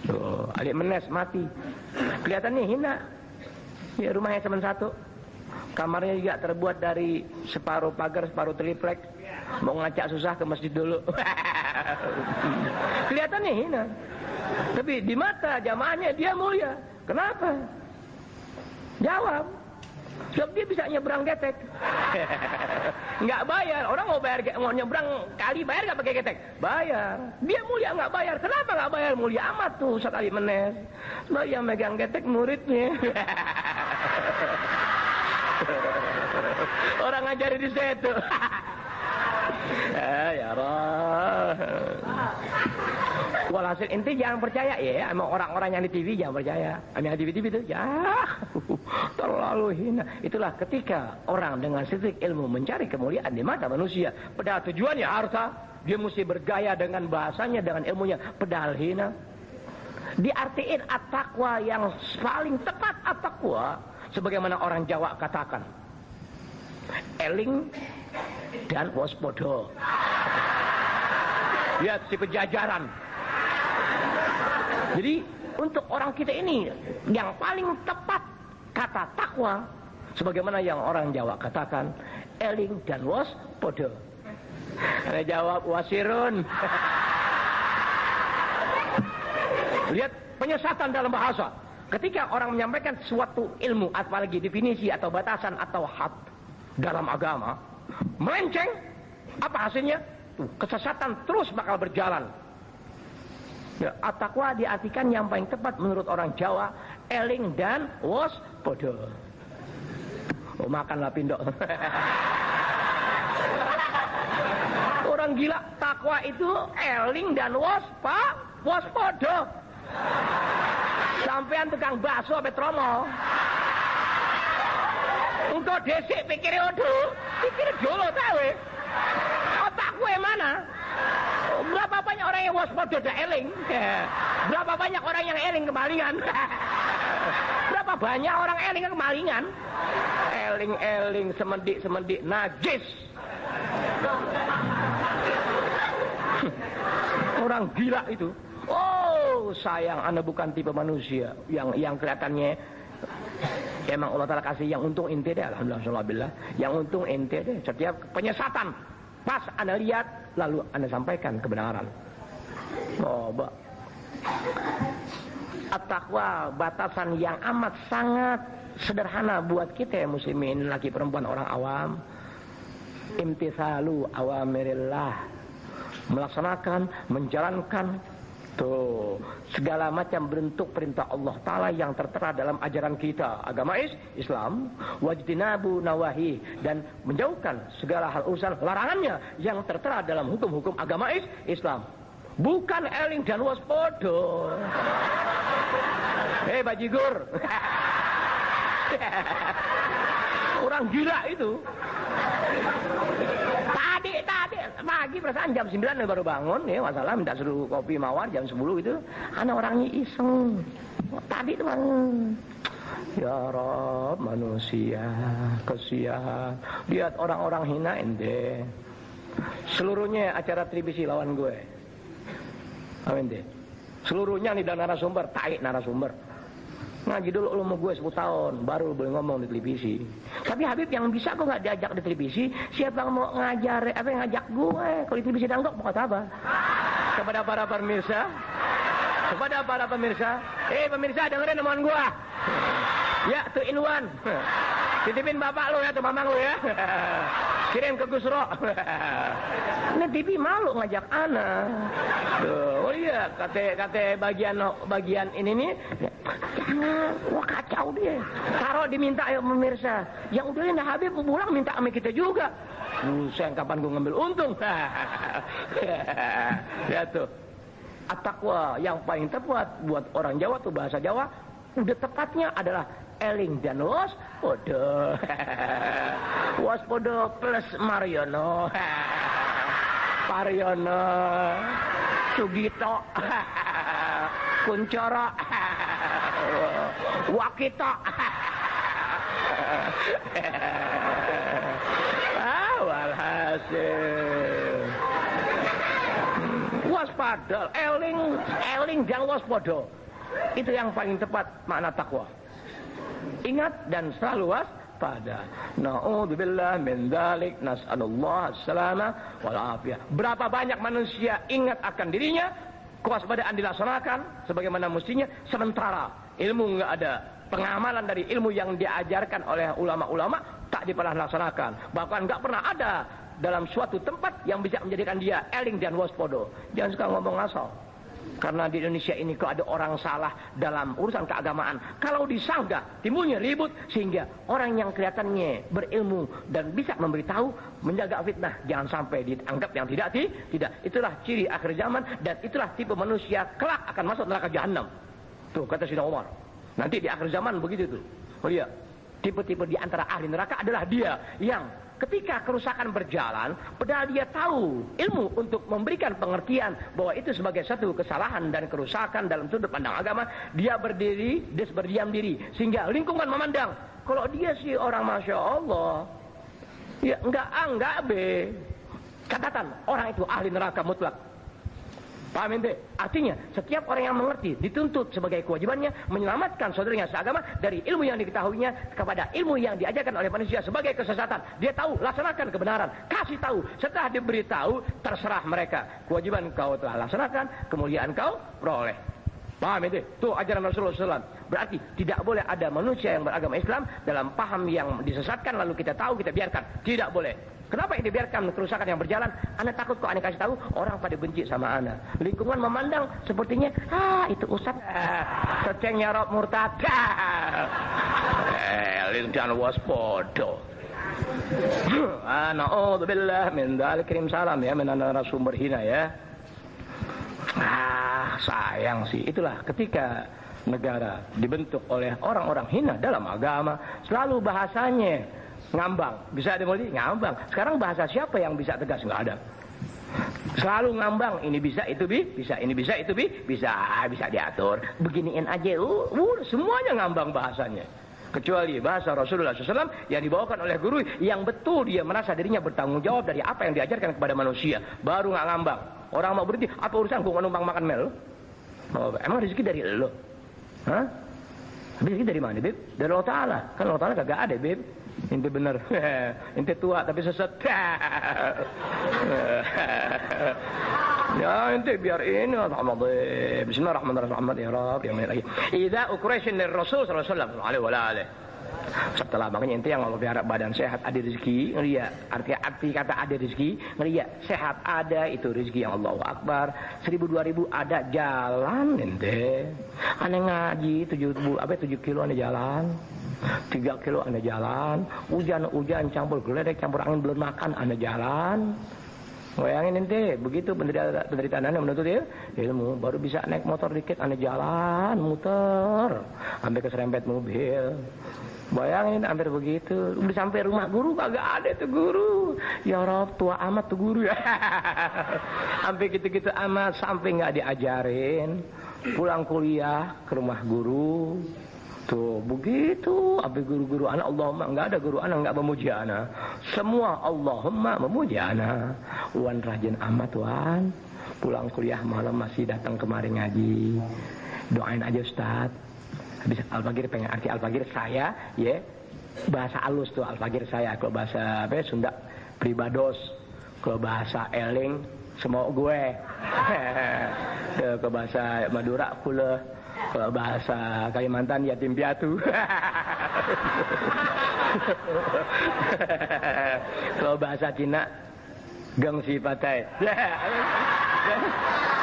Tuh, adik menes mati. Kelihatannya hina. Ya, rumahnya cuma satu. Kamarnya juga terbuat dari separuh pagar, separuh triplek. Mau ngacak susah ke masjid dulu. Kelihatannya hina. Tapi di mata jamaahnya dia mulia. Kenapa? Jawab. Sebab dia bisa nyebrang getek. Nggak bayar. Orang mau nyebrang kali bayar nggak pakai getek? Bayar. Dia mulia nggak bayar. Kenapa nggak bayar? Mulia amat tuh Ustaz Ali Menes. Sebab yang megang getek muridnya. Orang ngajarin di situ. Ya Allah. Walhasil inti jangan percaya ya, emang orang-orang yang di TV jangan percaya. Yang di TV itu ya terlalu hina. Itulah ketika orang dengan sifat ilmu mencari kemuliaan di mata manusia, padahal tujuannya harta, dia mesti bergaya dengan bahasanya, dengan ilmunya, padahal hina. Diartiin at-taqwa yang paling tepat at-taqwa sebagaimana orang Jawa katakan, eling dan waspada. Lihat si pejajaran. Jadi untuk orang kita ini yang paling tepat kata takwa sebagaimana yang orang Jawa katakan, eling dan waspada. Ada jawab wasirun. Lihat penyesatan dalam bahasa. Ketika orang menyampaikan suatu ilmu, apalagi definisi atau batasan atau had dalam agama, melenceng, apa hasilnya? Kesesatan terus bakal berjalan. Ya, at-taqwa diartikan yang paling tepat menurut orang Jawa, eling dan waspada. Oh, makanlah pindok. Orang gila, takwa itu eling dan waspada. Sampean tukang bakso sampai tromo. Untuk desik pikir dulu tahu. Otakku yang mana? Berapa banyak orang yang waspada dan eling? Berapa banyak orang yang eling kemalingan? Berapa banyak orang eling kemalingan? Eling semendik najis. Orang gila itu. Oh sayang, Anda bukan tipe manusia yang kelihatannya emang Allah Ta'ala kasih yang untung ente deh. Alhamdulillah. Yang untung ente deh. Setiap penyesatan pas Anda lihat, lalu Anda sampaikan kebenaran. Coba. At-taqwa, batasan yang amat sangat sederhana buat kita muslimin, laki perempuan orang awam. Imtithalu awamirillah, melaksanakan, menjalankan tuh segala macam bentuk perintah Allah Ta'ala yang tertera dalam ajaran kita, agama Islam. Wajtinabu nawahi, dan menjauhkan segala hal urusan larangannya yang tertera dalam hukum-hukum agama Islam. Bukan eling dan waspada. Bajigur. Orang gila itu. Tadi pagi perasaan jam 9 baru bangun ya, masalah minta suruh kopi mawar jam 10 itu. Ana orangnya iseng. Tadi tuh bangun. Ya Rob, manusia kesian. Lihat orang-orang hina ente. Seluruhnya acara televisi lawan gue. Amin deh. Seluruhnya nih dan narasumber, taik narasumber. Ngaji dulu lu sama gue 10 tahun, baru boleh ngomong di televisi. Tapi Habib yang bisa kok nggak diajak di televisi, siapa yang mau ngajar, apa yang ngajak gue? Kalau di televisi danggok, mau kata apa? Kepada para pemirsa, pemirsa dengerin omongan gue. Ya, 2 in 1. Titipin bapak lu ya, atau mamang lu ya. Kirim ke Gusro. Ini TV malu ngajak anak. Oh iya, kata bagian ini nih. Jangan, wah kacau dia. Taruh diminta ayo pemirsa. Yang udah indah Habib pulang minta sama kita juga. Sayang kapan gue ngambil untung. Ya tuh. At-taqwa yang paling tepat buat orang Jawa tuh bahasa Jawa. Udah tepatnya adalah eling dan waspada. Waspada plus Mariono. Pariono. Sugito. Kuncoro. Wakito. Walhasil. Waspada, eling dan waspada. Itu yang paling tepat makna takwa. Ingat dan selalu waspada. Na'udzubillah min dzalik, nas'alullah as-salama wal afiyah. Berapa banyak manusia ingat akan dirinya, kewaspadaan dilaksanakan sebagaimana mestinya, sementara ilmu enggak ada, pengamalan dari ilmu yang diajarkan oleh ulama-ulama tak pernah laksanakan. Bahkan enggak pernah ada dalam suatu tempat yang bisa menjadikan dia eling dan waspodo. Jangan suka ngomong asal. Karena di Indonesia ini kalau ada orang salah dalam urusan keagamaan, kalau disanggah timbulnya ribut, sehingga orang yang kelihatannya berilmu dan bisa memberitahu menjaga fitnah jangan sampai dianggap yang tidak. Itulah ciri akhir zaman, dan itulah tipe manusia kelak akan masuk neraka jahanam. Tuh kata Sayyidina Umar. Nanti di akhir zaman begitu tuh. Oh iya, tipe-tipe di antara ahli neraka adalah dia yang ketika kerusakan berjalan, padahal dia tahu ilmu untuk memberikan pengertian bahwa itu sebagai satu kesalahan dan kerusakan dalam sudut pandang agama, dia berdiam diri, sehingga lingkungan memandang kalau dia sih orang Masya Allah, ya enggak be. Catatan, orang itu ahli neraka mutlak. Paham ente? Artinya setiap orang yang mengerti dituntut sebagai kewajibannya menyelamatkan saudaranya seagama dari ilmu yang diketahuinya kepada ilmu yang diajarkan oleh manusia sebagai kesesatan. Dia tahu, laksanakan kebenaran, kasih tahu. Setelah diberitahu, terserah mereka. Kewajiban kau telah laksanakan, kemuliaan kau peroleh. Paham ente? Itu ajaran Rasulullah SAW. Berarti tidak boleh ada manusia yang beragama Islam dalam paham yang disesatkan lalu kita tahu, kita biarkan. Tidak boleh. Kenapa ini dibiarkan kerusakan yang berjalan? Anda takut kok Anda kasih tahu, orang pada benci sama Anda. Lingkungan memandang sepertinya, itu ustaz secengnya rob murtad. Lintian waspodo. Na'udzubillah min dzalik, kirim salam ya menanda narasumber hina ya. Sayang sih. Itulah ketika negara dibentuk oleh orang-orang hina dalam agama, selalu bahasanya ngambang. Bisa dimulai ngambang. Sekarang bahasa siapa yang bisa tegas? Nggak ada. Selalu ngambang. Ini bisa, itu bisa. Ini bisa, itu bisa diatur. Beginiin aja. Semuanya ngambang bahasanya. Kecuali bahasa Rasulullah SAW yang dibawakan oleh guru yang betul dia merasa dirinya bertanggung jawab dari apa yang diajarkan kepada manusia. Baru nggak ngambang. Orang mau berhenti, apa urusan gua numpang makan mel? Emang rezeki dari lo? Hah? Rezeki dari mana, Beb? Dari Allah Ta'ala. Kan Allah Ta'ala kagak ada, Beb. Inti bener. Inti tua tapi sesat. Ya inti biar ini Bismillahirrahmanirrahim ya Rabb ya lagi. Idza ukrisin dari Rasul sallallahu alaihi wasallam. Setelah makanya inti yang Allah biar badan sehat, ada rezeki, ngeliat arti kata ada rezeki, ngeliat sehat ada, itu rezeki yang Allahu Akbar. 1000 2000 ada jalan ente. Ane ngaji 7 kilo ane jalan. 3 kilo anda jalan, hujan campur geledek, campur angin belum makan anda jalan. Bayangin ente, begitu penderitaan anda menuntut ilmu, baru bisa naik motor dikit anda jalan, muter, sampai keserempet mobil. Bayangin hampir begitu, udah sampai rumah guru kagak ada tuh guru. Ya Rob, tua amat tuh guru ya. Sampai gitu-gitu amat, sampai nggak diajarin. Pulang kuliah ke rumah guru. Tuh begitu, apa guru-guru anak Allahumma, enggak ada guru anak enggak memuji anak. Semua Allahumma memuji anak. Wan rajin amat Wan. Pulang kuliah malam masih datang kemari ngaji. Doain aja Ustaz. Habis Al-Fagir pengen arti Al-Fagir saya ya. Bahasa halus tuh Al-Fagir saya. Kalau bahasa apa Sunda pribados. Kalau bahasa eling semua gue. Kalau bahasa Madura kula. Kalau bahasa Kalimantan yatim piatu. Kalau bahasa Cina gong si patai.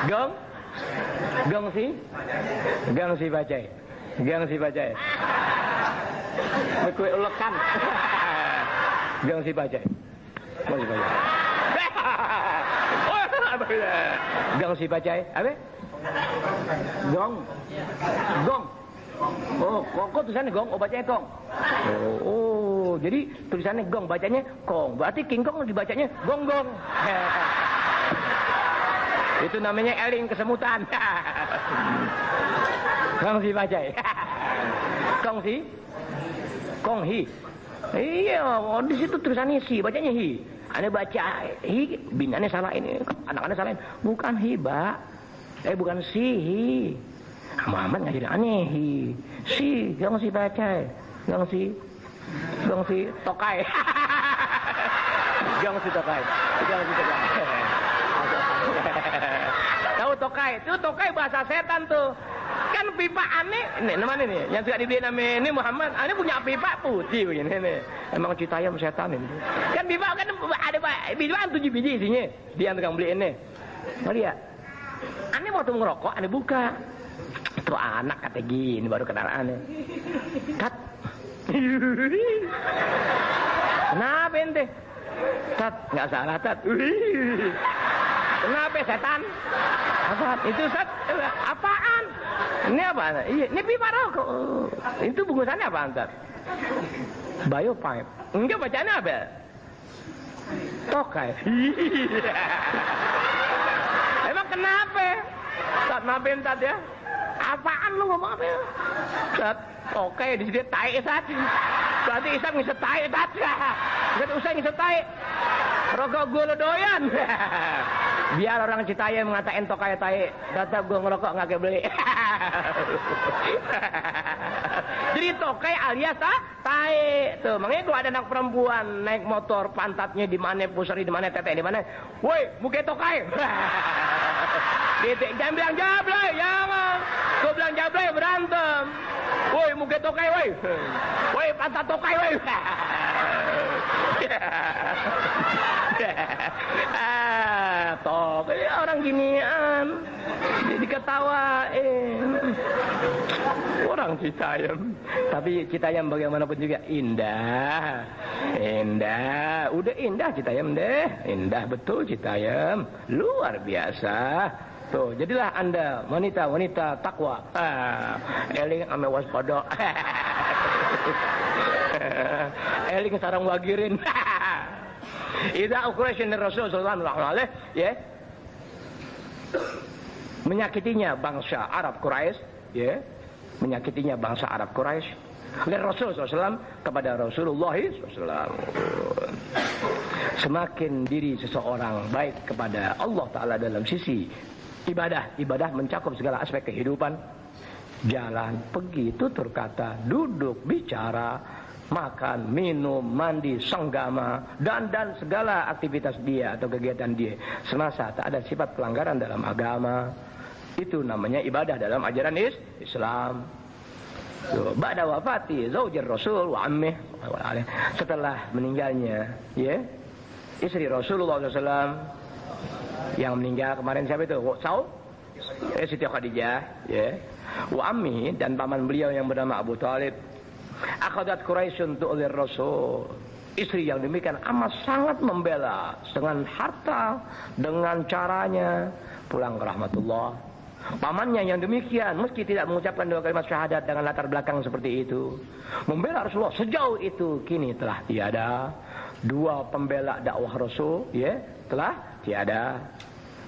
Gong si patai. Kue ulekan. Gong si patai. Gong si patai. Apa? Gong. Oh, kok tulisannya gong, bacanya kong. Oh, jadi tulisannya gong, bacanya kong. Berarti King Kong dibacanya gong-gong. Itu namanya eling kesemutan. Gong si bacai. Kong hi. Iya, di situ tulisannya si, bacanya hi. Ane baca hi, binane salah ini. Anak-anak salahin. Bukan hi, Mbak. Bukan si hi. Muhammad ngajarin aneh hi. Si, gong si baca. Gong si. Gongsi tokai. Gongsi tokai. Gongsi tokai. Tahu tokai? Itu tokai bahasa setan tuh. Kan pipa aneh, nih namanya nih, yang suka dibeli namanya ini Muhammad, aneh punya pipa putih begini nih. Emang Citayam setan ini. Kan pipa kan ada pipa 7 biji isinya. Dia tukang beli ini. Mau lihat? Aneh mau tuh ngerokok, aneh buka. Tuh anak kata gini baru kenal aneh. Kat. Kenapa ente? Tat, nggak salah tat. Kenapa setan? Apa? Itu set apaan? Ini apa? Iya, ini pipa rokok. Itu bungkusannya apa antar? Biopipe. Enggak bacanya apa? Tokai. Emang kenapa? Tat naben tat ya? Apaan lu ngomong apa? Tat tokai di sini tai tat. Berarti isap ngisep tai tat. Enggak usah ngisep tai. Rokok gue lo doyan. Biar orang Citayam ngatain tokai tai, tetap gue ngerokok nggak kayak beli. Jadi tokai alias tai. Tuh, makanya kalau ada anak perempuan naik motor pantatnya di mana, pusari di mana, tete di mana, woi, muka tokai. Dia jangan bilang jablay, jangan. Gue bilang jablay berantem. Woi, muka tokai, woi. Woi, pantat tokai, woi. Tokai orang ginian diketawain orang Citayam. Tapi Citayam bagaimanapun juga indah. Udah indah Citayam deh. Indah betul Citayam, luar biasa. Tuh, jadilah Anda wanita-wanita takwa. Eling ame waspada. Eling sarang wagirin. Idza ukhrajna Rasul sallallahu alaihi ya. Menyakitinya bangsa Arab Quraisy, ya. Menyakitinya bangsa Arab Quraisy oleh Rasul SAW kepada Rasulullah SAW. Semakin diri seseorang baik kepada Allah Ta'ala dalam sisi ibadah mencakup segala aspek kehidupan. Jalan, pergi, tutur kata, duduk, bicara, makan, minum, mandi, senggama, dan segala aktivitas dia atau kegiatan dia semasa tak ada sifat pelanggaran dalam agama. Itu namanya ibadah dalam ajaran Islam. Ba'da wafati zaujir Rasul wa ammih, setelah meninggalnya ya istri Rasulullah SAW yang meninggal kemarin siapa itu? Siti Khadijah ya. Wa ammi dan paman beliau yang bernama Abu Thalib. Akhadat Quraisyun tu'lir Rasul. Istri yang demikian amat sangat membela dengan harta, dengan caranya pulang ke rahmatullah. Pamannya yang demikian meski tidak mengucapkan 2 kalimat syahadat dengan latar belakang seperti itu, membela Rasulullah sejauh itu kini telah tiada. 2 pembela dakwah Rasul ya telah tiada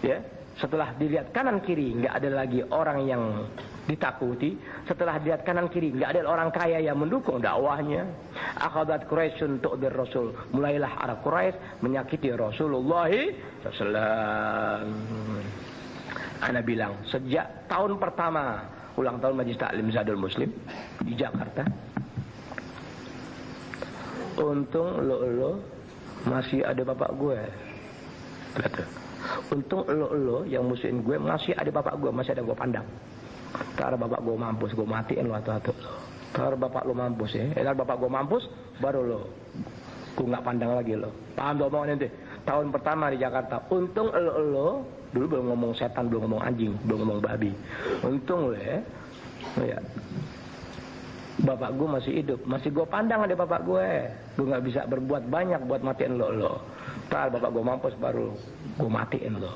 ya. Setelah dilihat kanan kiri nggak ada lagi orang yang ditakuti. Setelah dilihat kanan kiri nggak ada orang kaya yang mendukung dakwahnya. Akhadat Quraisyun tu'dir Rasul. Mulailah Arab Quraisy menyakiti Rasulullah SAW. Ana bilang sejak tahun pertama ulang tahun Majelis Taklim Zadul Muslim di Jakarta, untung lo masih ada bapak gue. Kata, untung lo yang musuhin gue masih ada bapak gue, masih ada gue pandang. Ntar bapak gue mampus, gue matiin lo atau lo. Ntar bapak lo mampus ya, ntar bapak gue mampus, baru lo, gue nggak pandang lagi lo. Paham tuh omongan nanti? Tahun pertama di Jakarta, untung lo dulu belum ngomong setan, belum ngomong anjing, belum ngomong babi. Untung lo ya, bapak gue masih hidup, masih gue pandang ada bapak gue nggak bisa berbuat banyak buat matiin lo. Ntar bapak gue mampus baru gue matiin lo.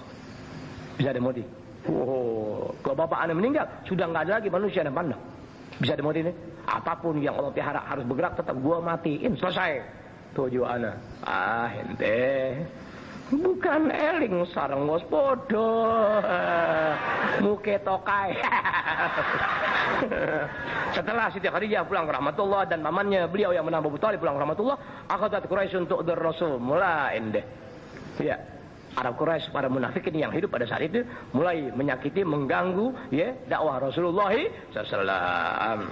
Bisa demoti. Kalau bapak anda meninggal sudah nggak ada lagi manusia yang pandang. Bisa demoti nih. Apapun yang Allah pelihara harus bergerak tetap gue matiin. Selesai. Tujuh ana. Ente. Bukan eling sarang waspodo. Muke tokai. Setelah Siti Khadijah pulang ke rahmatullah dan pamannya beliau yang menambah Abu Thalib pulang ke rahmatullah, akhadat Quraisyun tu'dir Rasul. Mulai ende. Ya. Arab Quraisy para munafikin yang hidup pada saat itu mulai menyakiti, mengganggu ya dakwah Rasulullah SAW.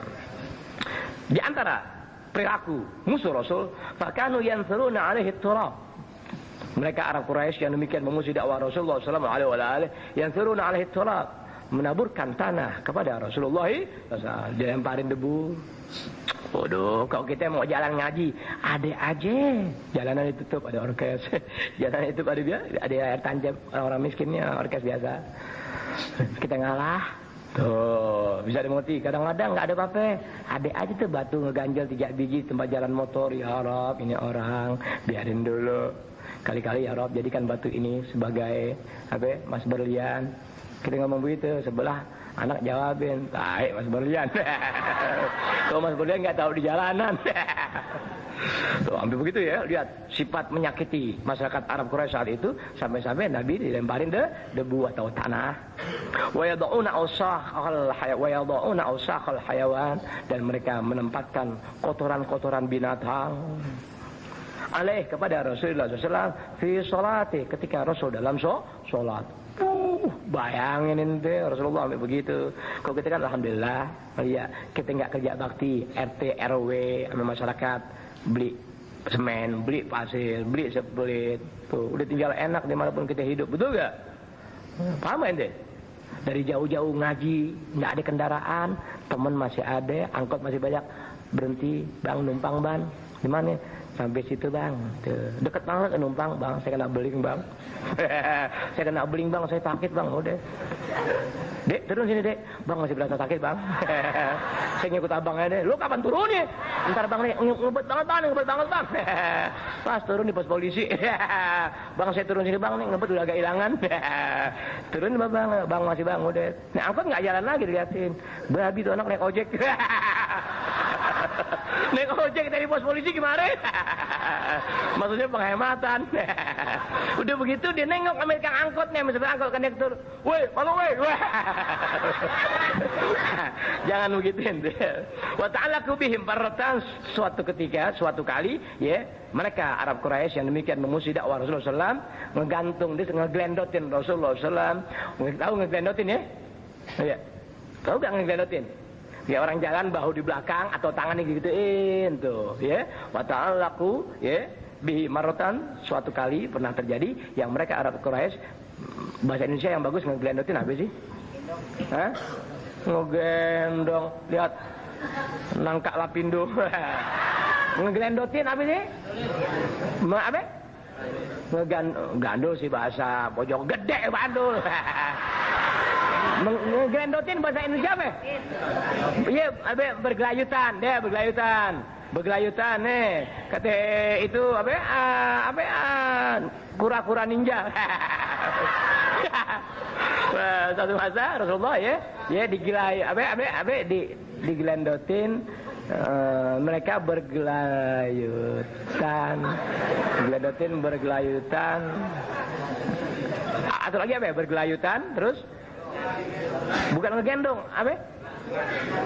Di antara perilaku musuh Rasul. Fakanu yanthuruna alaihi turab. Mereka Arab Quraisy yang demikian memusuhi dakwah Rasulullah sallallahu alaihi wasallam, yanthuruna alaihi turab, menaburkan tanah kepada Rasulullah SAW, dilemparin debu. Waduh, kalau kita mau jalan ngaji, ada aja jalanan ditutup, ada orkes. Jalanan itu ada air tancap orang miskinnya, orkes biasa. Kita ngalah. Tuh, bisa dimengerti. Kadang-kadang nggak ada apa-apa. Ada aja tuh batu ngeganjel 3 biji tempat jalan motor. Ya Rob, ini orang, biarin dulu. Kali-kali ya Rob, jadikan batu ini sebagai apa? Mas berlian. Kita ngomong begitu, sebelah anak jawabin, baik Mas Berlian. Kalau Mas Berlian nggak tahu di jalanan. Tuh, hampir begitu ya, lihat sifat menyakiti masyarakat Arab Quraisy saat itu, sampai-sampai Nabi dilemparin debu atau tanah. Wa yad'una awsakhal hayawan, dan mereka menempatkan kotoran-kotoran binatang alaih kepada Rasulullah SAW fi sholati, ketika Rasul dalam sholat. Bayangin ente Rasulullah ambil begitu. Kalau kita kan alhamdulillah, ya kita nggak kerja bakti, RT RW sama masyarakat, beli semen, beli pasir, beli sepelit, tuh udah tinggal enak dimanapun kita hidup, betul gak? Paham ente? Dari jauh-jauh ngaji, nggak ada kendaraan, temen masih ada, angkot masih banyak, berhenti, bang numpang ban, di mana? Sampai situ bang, tuh. Deket banget numpang bang, saya kena beling bang. Saya kena beling bang, saya sakit bang, udah. Dek, turun sini dek, bang masih berasa sakit bang. Saya ngikut abangnya deh, lu kapan turunnya? Ntar bang nih, ngebet banget bang. Pas turun di pos polisi. Bang saya turun sini bang nih, ngebet udah agak hilangan. Turun bang masih bang, udah. Nah angkot nggak jalan lagi dilihatin, babi tuh anak naik ojek. Naik ojek dari pos polisi gimana? Maksudnya penghematan. Udah begitu dia nengok Amerika angkotnya, misalnya angkot kondektur. Woi, mana woi? Jangan begituin. Wa ta'ala kubihim paratan, suatu ketika, suatu kali, ya, mereka Arab Quraisy yang demikian memusuhi dakwah Rasulullah SAW, ngegantung dia, ngeglendotin Rasulullah SAW. Tahu ngeglendotin ya? Iya. Tahu gak ngeglendotin? Ya orang jalan bahu di belakang atau tangannya gituin tuh, ya. Wa ta'alaku, ya, bi marotan, suatu kali pernah terjadi yang mereka Arab Quraisy, bahasa Indonesia yang bagus ngeglendotin apa sih? Hah? Ngegendong, lihat nangkak lapindo. Ngeglendotin apa sih? Apa? Ngegandul sih bahasa pojok gede bandul. Ngeglendotin bahasa Indonesia apa? Iya, bergelayutan nih. Kata itu kura-kura ninja. Satu masa Rasulullah ya digelendotin, mereka bergelayutan. Atau lagi apa ya? Bergelayutan terus bukan ngegendong, apa?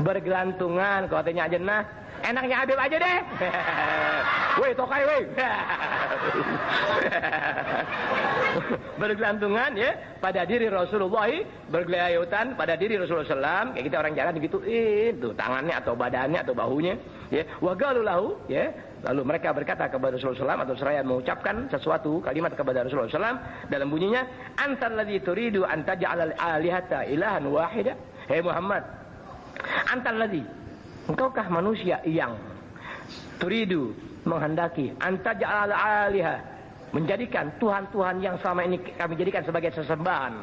Bergelantungan, kalau tanya aja nah, enaknya Habib aja deh. Woi, tokai woi. Bergelantungan ya pada diri Rasulullah, bergelayutan pada diri Rasulullah SAW. Kayak kita orang jalan digituin tuh, tangannya atau badannya atau bahunya, ya. Wa qalu lahu, ya. Lalu mereka berkata kepada Rasulullah SAW, atau seraya mengucapkan sesuatu kalimat kepada Rasulullah SAW dalam bunyinya, antal ladzi turidu an taj'al al-alihata ilahan wahida. Hei Muhammad, antal ladzi, engkaukah manusia yang turidu, menghendaki, an taj'al al-alihah, menjadikan Tuhan-Tuhan yang selama ini kami jadikan sebagai sesembahan,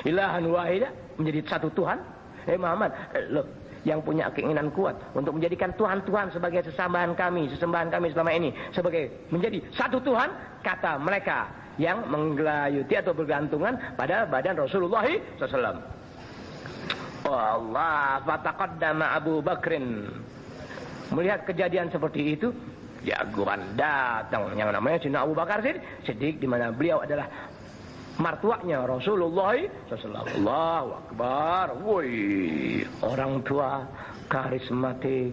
ilahan wahida, menjadi satu Tuhan? Hei Muhammad, loh, yang punya keinginan kuat untuk menjadikan Tuhan-Tuhan sebagai sesembahan kami selama ini, sebagai menjadi satu Tuhan, kata mereka yang menggelayuti atau bergantungan pada badan Rasulullah SAW. Allah, fataqaddama Abu Bakrin, melihat kejadian seperti itu, jagoan datang yang namanya Sayyidina Abu Bakar Siddiq, di mana beliau adalah martuanya Rasulullah SAW. Allahu Akbar. Woi, orang tua karismatik,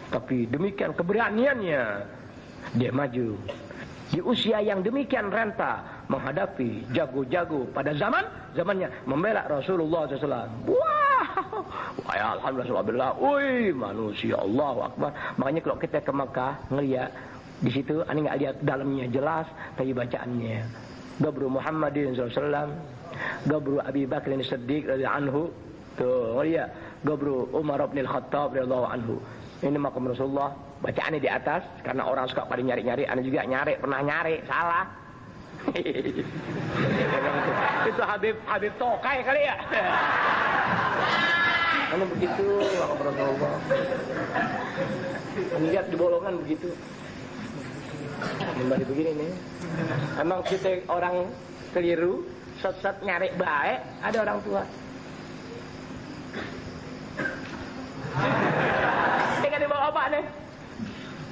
tapi demikian keberaniannya dia maju di usia yang demikian renta menghadapi jago-jago pada zamannya membela Rasulullah SAW. Wah, Wah, ya, alhamdulillah. Wih, manusia, Allahu Akbar. Makanya kalau kita ke Mekah ngeliat di situ, ani nggak lihat dalamnya jelas, tapi bacaannya. Gabru Muhammadin SAW, Gabru Abi Bakrin Siddiq radhiyallahu anhu. Tuh, ngeliat. Gabru Umar bin Khattab radhiyallahu anhu. Ini makam Rasulullah. Bacaannya di atas, karena orang suka pada nyari-nyari. Ani juga pernah nyari, salah. Itu Habib Tokai kali ya. Karena begitu makam Rasulullah. Lihat di bolongan begitu. Kembali begini nih. Emang kita orang keliru, sesat nyari baik, ada orang tua. Tinggal dibawa apa nih?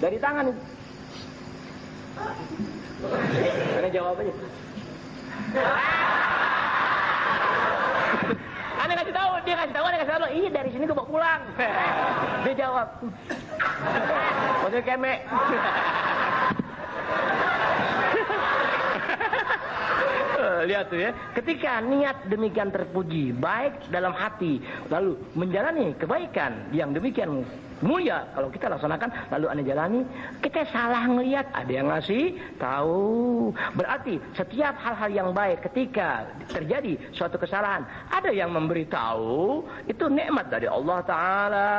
Dari tangan itu. Karena jawabannya. Aneh kasih tahu, dia kasih tahu, iya dari sini gue bawa pulang. Dia jawab. Maksudnya kemek. Lihat tuh ya, ketika niat demikian terpuji, baik dalam hati, lalu menjalani kebaikan yang demikian mulia, kalau kita laksanakan, lalu anda jalani, kita salah ngelihat, ada yang ngasih tahu. Berarti setiap hal-hal yang baik ketika terjadi suatu kesalahan, ada yang memberitahu, itu nikmat dari Allah Ta'ala.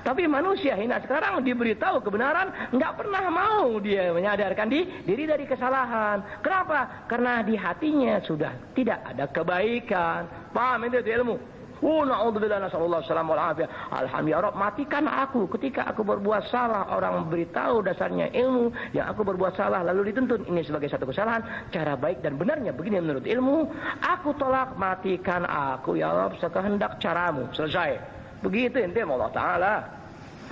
Tapi manusia hina sekarang diberitahu kebenaran, nggak pernah mau dia menyadarkan diri dari kesalahan. Kenapa? Karena di hatinya sudah tidak ada kebaikan. Paham itu ilmu? Na'udzubillah nasallallahu salam wal afiyah. Alhamdulillah, matikan aku ketika aku berbuat salah. Orang beritahu dasarnya ilmu yang aku berbuat salah, lalu dituntun ini sebagai satu kesalahan. Cara baik dan benarnya begini menurut ilmu. Aku tolak, matikan aku ya Allah sekehendak caramu. Selesai. Begitu ente Allah Ta'ala.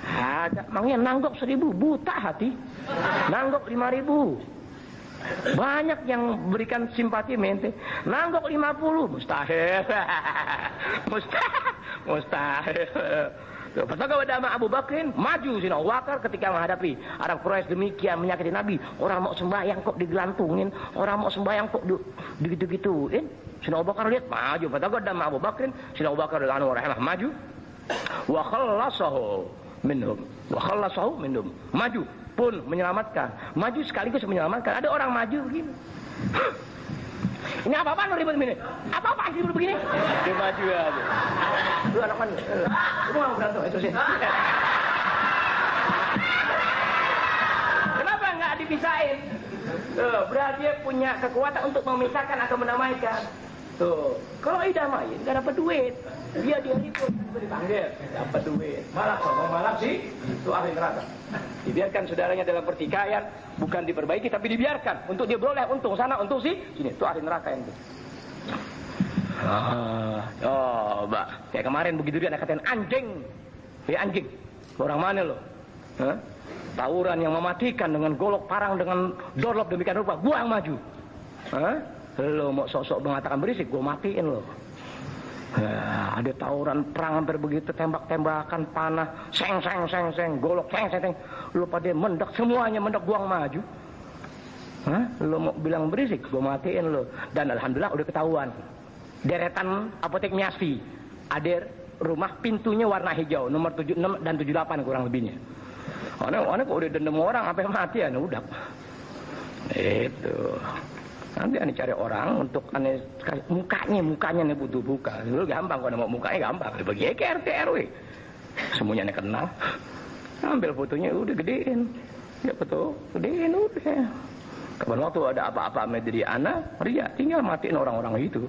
Ada, makanya nanggok 1000 buta hati. Nanggok 5000. Banyak yang berikan simpati mente. Nanggok 50 mustahil. Mustahil. Pasal kepada Abu Bakrin, maju Sina Abu Bakar ketika menghadapi Arab Quraisy demikian menyakiti Nabi. Orang mau sembahyang kok digelantungin, orang mau sembahyang kok digitu-gituin. Sina Abu Bakar lihat maju. Pasal kepada Abu Bakrin, Sina Abu Bakar radhiyallahu anhu maju. Wa khallasahu minhum. Maju pun menyelamatkan. Maju sekaligus menyelamatkan. Ada orang maju begini. Ini apa-apaan lu ribut begini? Apa-apaan sih ribut begini? Dia maju aja. Lu anak mana? Lu nggak berantem itu sih. Kenapa nggak dipisahin? Tuh, berarti dia punya kekuatan untuk memisahkan atau menamaikan. Tuh, kalau idamain nggak dapat duit. Dia ribut, dipanggil, dapat duit. Malah sih, itu ahli neraka. Dibiarkan saudaranya dalam pertikaian, bukan diperbaiki tapi dibiarkan untuk dia beroleh untung sana, untung sini, itu ahli neraka yang itu. Coba, kayak kemarin begitu dia katain anjing, ya anjing, orang mana lo? Tawuran yang mematikan dengan golok parang dengan dorlop demikian rupa, buang maju. Lo mau sok-sok mengatakan berisik, gue matiin lo. Ada tawuran perang hampir begitu, tembak-tembakan panah, seng, golok, seng. Lu pada mendak, semuanya mendak, buang maju. Lu mau bilang berisik, gua matiin lu. Dan alhamdulillah udah ketahuan. Deretan apotek Miasi, ada rumah pintunya warna hijau, nomor 76 dan 78 kurang lebihnya. Aneh kok udah dendam orang sampai mati ya, udah. Itu. Nanti aneh cari orang untuk aneh mukanya nih butuh buka. Dulu gampang kalau mau mukanya gampang. Bagi ke RT RW. Semuanya aneh kenal. Ambil fotonya udah gedein. Ya betul, gedein udah. Kapan waktu ada apa-apa menjadi anak, ria tinggal matiin orang-orang itu.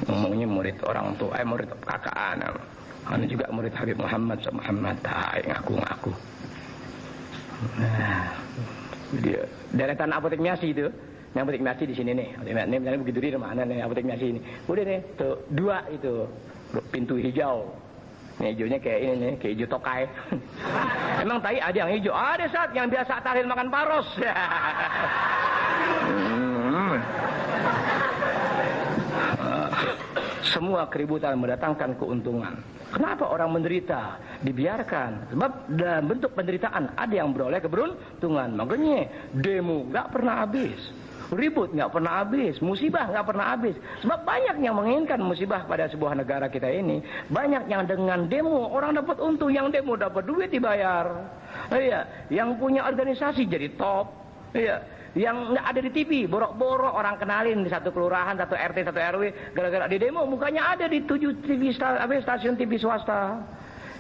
Ngomongnya murid orang tua, murid kakak anak. Aneh juga murid Habib Muhammad sama Muhammad. Ngaku. Nah. Dia deretan apotek Miasi itu, yang apotek Miasi di sini nih. Ini misalnya begitu di mana nih apotek Miasi ini. Udah nih, tuh 2 itu pintu hijau. Nih hijaunya kayak ini nih, kayak hijau tokai. Emang tai ada yang hijau? Ada saat yang biasa tahlil makan paros. Semua keributan mendatangkan keuntungan. Kenapa orang menderita? Dibiarkan. Sebab dalam bentuk penderitaan ada yang beroleh keberuntungan. Makanya demo nggak pernah habis, ribut nggak pernah habis, musibah nggak pernah habis. Sebab banyak yang menginginkan musibah pada sebuah negara kita ini. Banyak yang dengan demo orang dapat untung, yang demo dapat duit dibayar. Iya, yang punya organisasi jadi top. Iya, yang nggak ada di TV, borok-borok orang kenalin di satu kelurahan, satu RT, satu RW, gara-gara di demo mukanya ada di 7 TV stasiun TV swasta.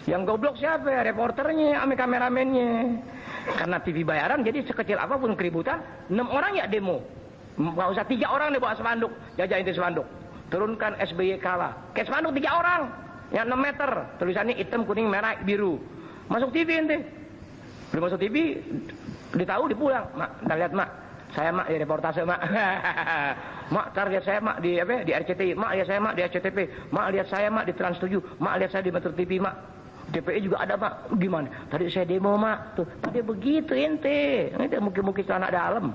Yang goblok siapa? Reporternya, ame kameramennya. Karena TV bayaran, jadi sekecil apapun keributan, 6 orang ya demo. Nggak usah 3 orang nih bawa spanduk, jajain di spanduk. Turunkan SBY kalah. Kayak spanduk 3 orang, yang 6 meter, tulisannya hitam, kuning, merah, biru. Masuk TV ente. Belum masuk TV, ditahu dipulang. Mak, kita lihat mak, saya mak di reportase mak. Mak, ntar lihat saya mak di apa? Di RCTI. Mak lihat saya mak di RCTP. Mak lihat saya mak di Trans 7. Mak lihat saya di Metro TV mak. DPI juga ada mak. Gimana? Tadi saya demo mak. Tuh, tadi begitu ente. Ini mungkin anak dalam.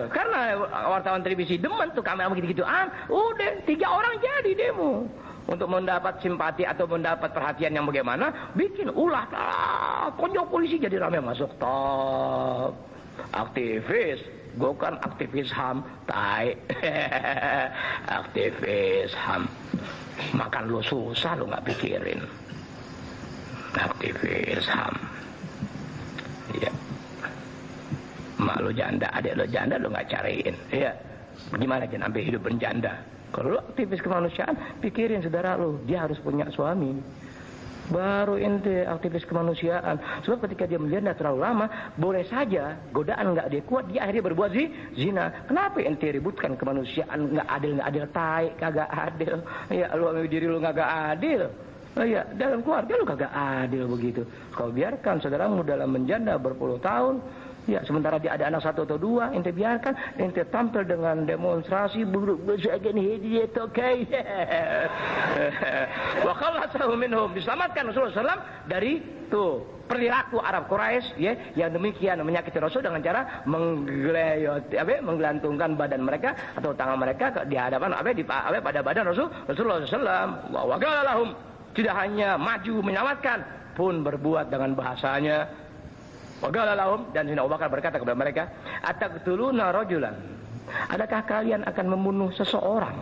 Karena wartawan televisi demen tuh kamera begitu-gitu. Udah 3 orang jadi demo. Untuk mendapat simpati atau mendapat perhatian yang bagaimana, bikin ulah konyol polisi jadi ramai masuk top. Aktivis, gue kan aktivis HAM, tai. Aktivis HAM, makan lu susah lu nggak pikirin. Aktivis HAM, ya. Mak lu janda, adik lu janda lu nggak cariin, ya. Gimana aja sampai hidup berjanda? Kalau lu aktivis kemanusiaan, pikirin saudara lu, dia harus punya suami. Baru ente aktivis kemanusiaan. Sebab ketika dia menjanda terlalu lama, boleh saja godaan nggak dia kuat, dia akhirnya berbuat zina. Kenapa ente ributkan kemanusiaan? Nggak adil, tai, kagak adil. Ya lu sama diri lu kagak adil. Oh ya, dalam keluarga lu kagak adil begitu. Kau biarkan saudaramu dalam menjanda berpuluh tahun. Ya, sementara dia ada anak 1 atau 2, ente biarkan, ente tampil dengan demonstrasi buruk besagan hidayat, oke. Wa khallasahu minhum, diselamatkan Rasulullah SAW dari tuh perilaku Arab Quraisy ya, yang demikian menyakiti Rasul dengan cara menggelantungkan badan mereka atau tangan mereka di hadapan pada badan Rasulullah SAW. Wa qala lahum, tidak hanya maju menyelamatkan, pun berbuat dengan bahasanya. Waqala lahum, dan Sayyidina Abu Bakar berkata kepada mereka, ataqtuluna rajulan, adakah kalian akan membunuh seseorang?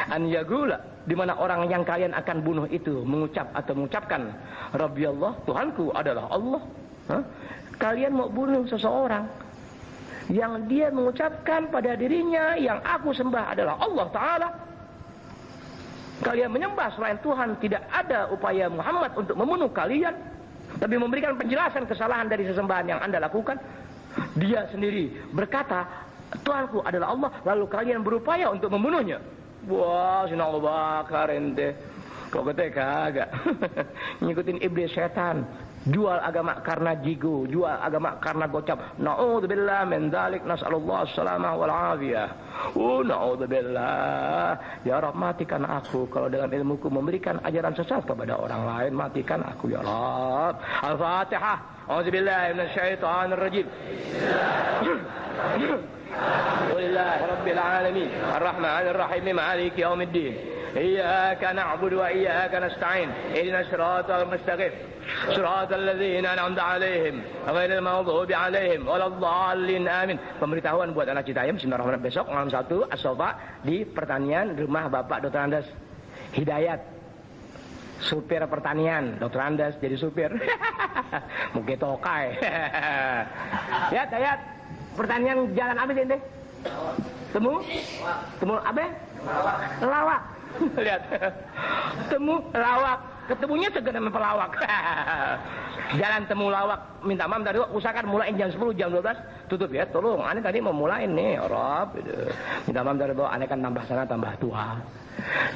An yagula, di mana orang yang kalian akan bunuh itu mengucapkan Rabbiyallah, Tuhanku adalah Allah. Kalian mau bunuh seseorang yang dia mengucapkan pada dirinya yang aku sembah adalah Allah Ta'ala. Kalian menyembah selain Tuhan, tidak ada upaya Muhammad untuk membunuh kalian, tapi memberikan penjelasan kesalahan dari sesembahan yang Anda lakukan. Dia sendiri berkata, Tuhanku adalah Allah, lalu kalian berupaya untuk membunuhnya. Wah, Sayyidina Abu Bakar ente, kok kagak ngikutin iblis setan. Jual agama karena jigo, jual agama karena gocap. Na'udzubillah min dzalik, nas'alullah as-salamah wal afiyah. Na'udzubillah. Ya Rabb, matikan aku kalau dengan ilmuku memberikan ajaran sesat kepada orang lain, matikan aku ya Rabb. Al-Fatihah. A'udzubillahi minasyaitonir rajim. Alhamdulillahi rabbil alamin, arrahmanir rahim, maliki yaumiddin. Iyyaka na'budu wa iyyaka nasta'in. Ihdinas siratal mustaqim. Siratal ladzina an'amta 'alaihim ghairil maghdubi 'alaihim waladdallin. Amin. Pemberitahuan buat anak Citayam, bismillahirrahmanirrahim, besok malam 1 As-Sofa di pertanian rumah Bapak Dr. Andes Hidayat. Supir pertanian, Dr. Andes jadi supir. Mungkin tokai. Ya, Dayat. Pertanian jalan apa sih, Ente? Temu apa? Lawak. Lihat. Temu lawak. Ketemunya segera sama pelawak. Jalan temu lawak. Minta maaf tadi usahakan mulain jam 10, jam 12 tutup ya. Tolong, aneh tadi mau mulain nih, Rob. Minta maaf dari bawah, aneh kan tambah sana tambah tua.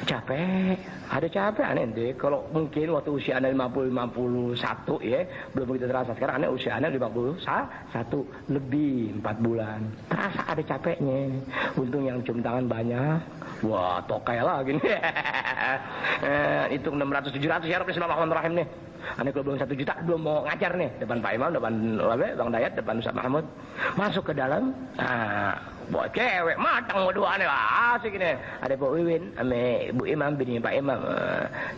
Capek, ada capek aneh deh. Kalau mungkin waktu usia aneh 51 ya, belum begitu terasa. Sekarang aneh usia aneh 51 lebih 4 bulan. Terasa ada capeknya. Untung yang cium tangan banyak. Wah, tokai lagi nih. Hitung 600 700 ya Bismillahirrahmanirrahim nih. Ane kalau belum 1 juta belum mau ngajar nih depan Pak Imam, depan Bang Dayat, depan Ustaz Mahmud. Masuk ke dalam, buat cewek matang berdua nih, asik nih. Ada Pak Wiwin, ame Bu Imam, bini Pak Imam.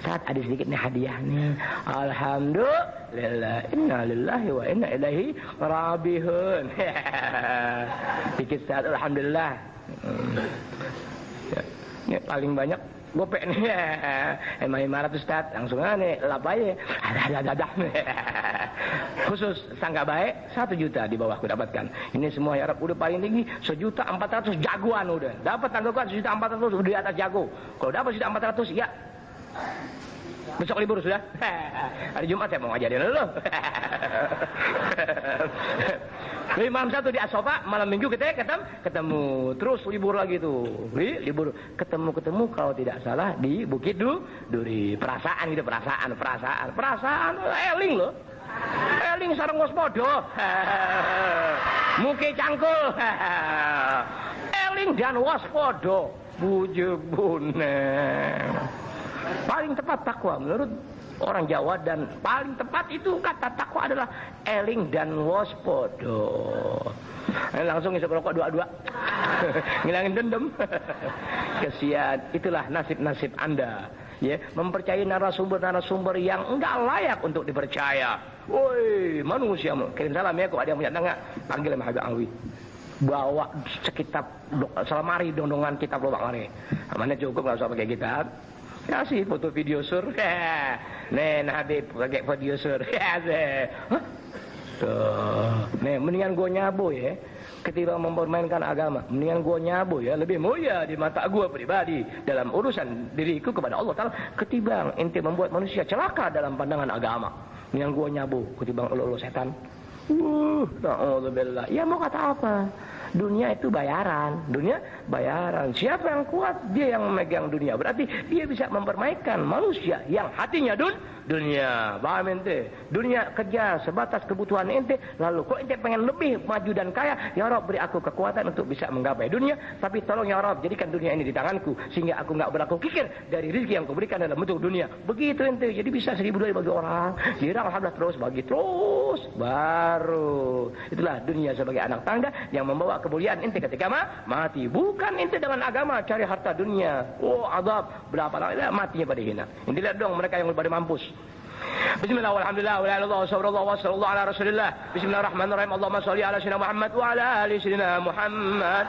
Saat ada sedikit nih hadiah nih. Alhamdulillah, inna lillahi wa inna ilaihi raji'un. Dikit saat alhamdulillah. Ya, paling banyak gopek nih. Emang 500 Ustaz, langsung nih lapai. Ada. Khusus sangka baik 1 juta di bawah aku dapatkan. Ini semua ya Rab udah paling tinggi 1.400.000 jagoan udah. Dapat tanggapan 1.400.000 udah di atas jago. Kalau dapat 1.400.000 ya besok libur sudah. Hari Jumat saya mau ngajarin lo. Imam 1 di Asofa, malam Minggu kita ketemu. Terus libur lagi tuh. Libur ketemu kalau tidak salah di Bukit Duri. Perasaan gitu, perasaan eling loh. Eling sareng waspodo. Muke cangkul. Eling dan waspodo. Bujuk buneng. Paling tepat takwa menurut orang Jawa, dan paling tepat itu kata takwa adalah eling dan waspodo. Langsung isep rokok 2-2. Ngilangin dendam. Kesian. Itulah nasib-nasib Anda. Ya, mempercayai narasumber yang enggak layak untuk dipercaya. Woi, manusia. Kirim salam ya, kok ada yang punya tangga, panggil sama Habib Alwi. Bawa sekitar selemari dondongan kitab lobak lari. Mana cukup enggak usah pakai kitab. Kasih foto video sur. Nih, Habib pakai video sur. Tuh. Nih, mendingan gue nyabu ya. Ketika mempermainkan agama, mendingan gue nyabu ya, lebih mulia di mata gue pribadi dalam urusan diriku kepada Allah Ta'ala ketimbang ente membuat manusia celaka dalam pandangan agama. Mendingan gue nyabu ketimbang lo setan. Na'udzubillah. Ya mau kata apa? Dunia itu bayaran. Siapa yang kuat, dia yang memegang dunia. Berarti dia bisa mempermainkan manusia yang hatinya dunia. Paham ente? Dunia kerja sebatas kebutuhan ente. Lalu kok ente pengen lebih maju dan kaya, ya Rabb beri aku kekuatan untuk bisa menggapai dunia. Tapi tolong ya Rabb jadikan dunia ini di tanganku, sehingga aku gak berlaku kikir dari rezeki yang kau berikan dalam bentuk dunia. Begitu ente. Jadi bisa 1.000 bagi orang. Jadi alhamdulillah terus bagi terus. Baru itulah dunia sebagai anak tangga yang membawa kemuliaan ente ketika mati. Bukan ente dengan agama cari harta dunia. Azab berapa lama matinya pada hina. Ini lihat dong mereka yang pada mampus. Bismillah walhamdulillah wa la ilaha illallah wa sallallahu ala rasulillah. Bismillahirrahmanirrahim. Allahumma shalli ala sayyidina Muhammad wa ala ali sayyidina Muhammad.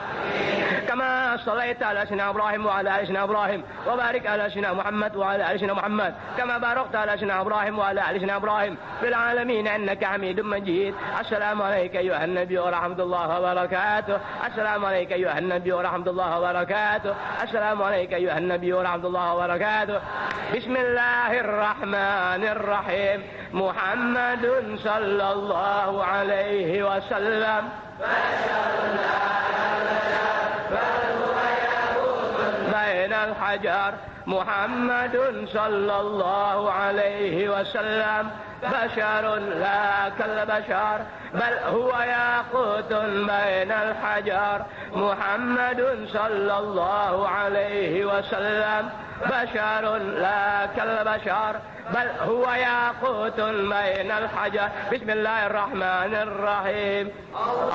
Kama shallaita ala sayyidina Ibrahim wa ala ali sayyidina Ibrahim. Wa barik ala sayyidina Muhammad wa ala ali sayyidina Muhammad. Kama barakta ala sayyidina Ibrahim wa ala ali sayyidina Ibrahim fil alamin innaka Hamidum Majid. Assalamu alayka ayuhan nabiy wa rahmatullahi wa barakatuh. Assalamu alayka ayuhan nabiy wa rahmatullahi wa barakatuh. Assalamu alayka ayuhan nabiy wa rahmatullahi wa barakatuh. Bismillahirrahmanirrahim. Muhammadun sallallahu alaihi wasallam. Bainal hajar. Muhammadun sallallahu alaihi wasallam. Basharun la kal bashar. Bal huwa yaqutun bainal hajar. Muhammadun sallallahu alaihi wasallam. Basharun la kal bashar. بل هو ياقوت بين الحجر. بسم الله الرحمن الرحيم.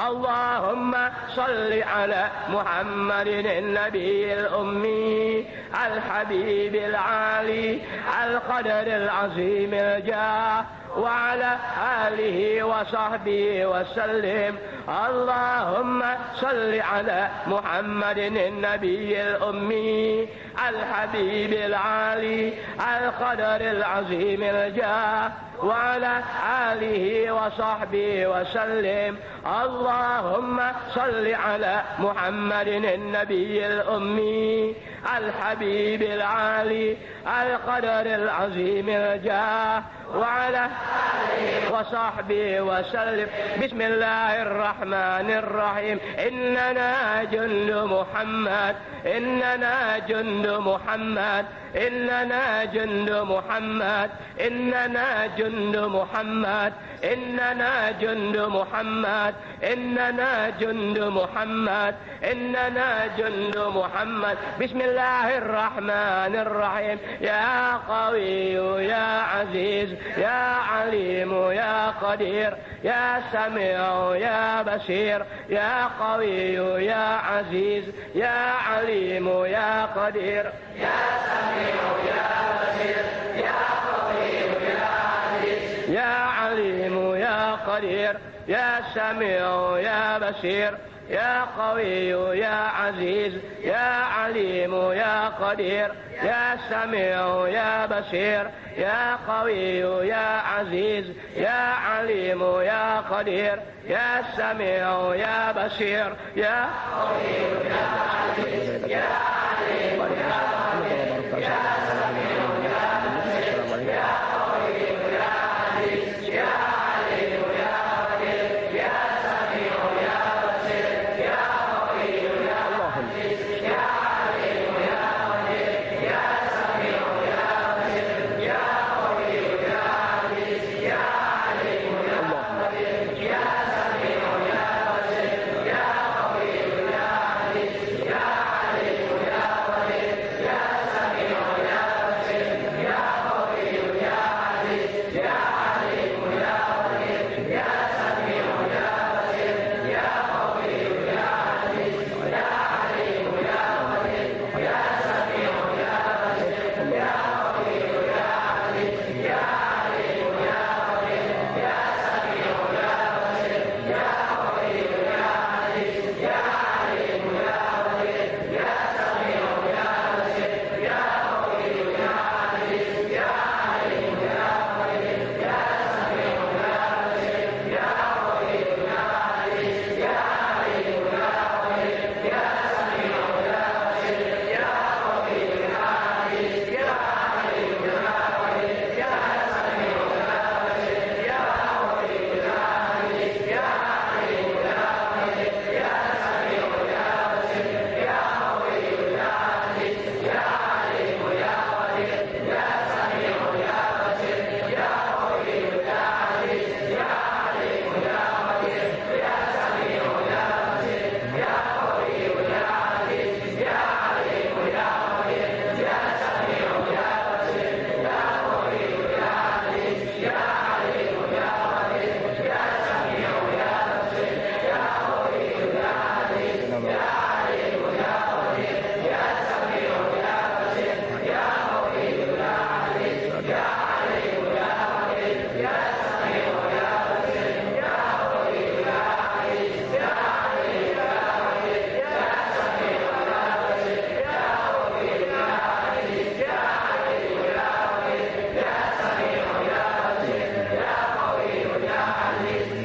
اللهم صل على محمد النبي الأمي الحبيب العالي القدر العظيم الجاه وعلى آله وصحبه وسلم. اللهم صل على محمد النبي الأمي الحبيب العالي القدر العظيم الجاه وعلى آله وصحبه وسلم. اللهم صل على محمد النبي الأمي الحبيب العالي القدر العظيم الجاه وعلى آله وصحبه وسلم. بسم الله الرحمن الرحيم. إننا جند محمد. إننا جند محمد. إننا جند محمد إننا جند محمد إننا جند محمد إننا جند محمد إننا جند محمد بسم الله الرحمن الرحيم يا قوي يا عزيز يا عليم يا قدير يا سميع يا بصير يا قوي يا عزيز يا عليم يا قدير يا سميع يا بصير يا قوي يا عزيز يا عليم يا قدير يا سميع يا بصير يا قوي يا عزيز يا عليم يا قدير يا سميع يا بصير يا قوي يا عزيز يا عليم يا قدير يا سميع يا بصير يا قوي يا عزيز يا عليم يا قدير يا سميع يا بصير يا قوي يا عزيز يا عليم يا قدير يا سميع يا بصير يا قوي يا عزيز يا عليم يا قدير يا سميع يا بصير يا قوي يا عزيز يا عليم يا قدير يا سميع يا بصير يا قوي يا عزيز يا عليم يا قدير يا سميع يا بصير يا قوي يا عزيز يا عليم يا قدير يا سميع يا بصير يا قوي يا عزيز يا عليم يا قدير يا سميع يا بصير يا قوي يا عزيز يا عليم يا قدير يا سميع يا بصير يا قوي يا عزيز يا عليم يا قدير يا سميع يا بصير يا قوي يا عزيز يا عليم يا قدير يا سميع يا بصير يا قوي يا عزيز يا عليم يا قدير يا سميع يا بصير يا قوي يا عزيز يا عليم يا قدير يا سميع يا بصير يا قوي يا عزيز يا عليم يا قدير يا سميع يا بصير يا قوي يا عزيز يا عليم يا قدير يا سميع يا بصير يا قوي يا عزيز يا عليم يا قدير يا سميع يا بصير يا قوي يا عزيز يا عليم يا قدير يا سميع يا بصير يا قوي يا عزيز يا عليم يا قدير يا سميع يا بصير يا قوي يا عزيز يا عليم يا قدير يا سميع يا بصير يا قوي يا عزيز يا عليم يا قدير يا سميع يا بصير يا قوي يا عزيز يا عليم يا قدير يا سميع يا بصير يا قوي يا عزيز يا عليم يا قدير يا سميع يا بصير يا قوي يا عزيز يا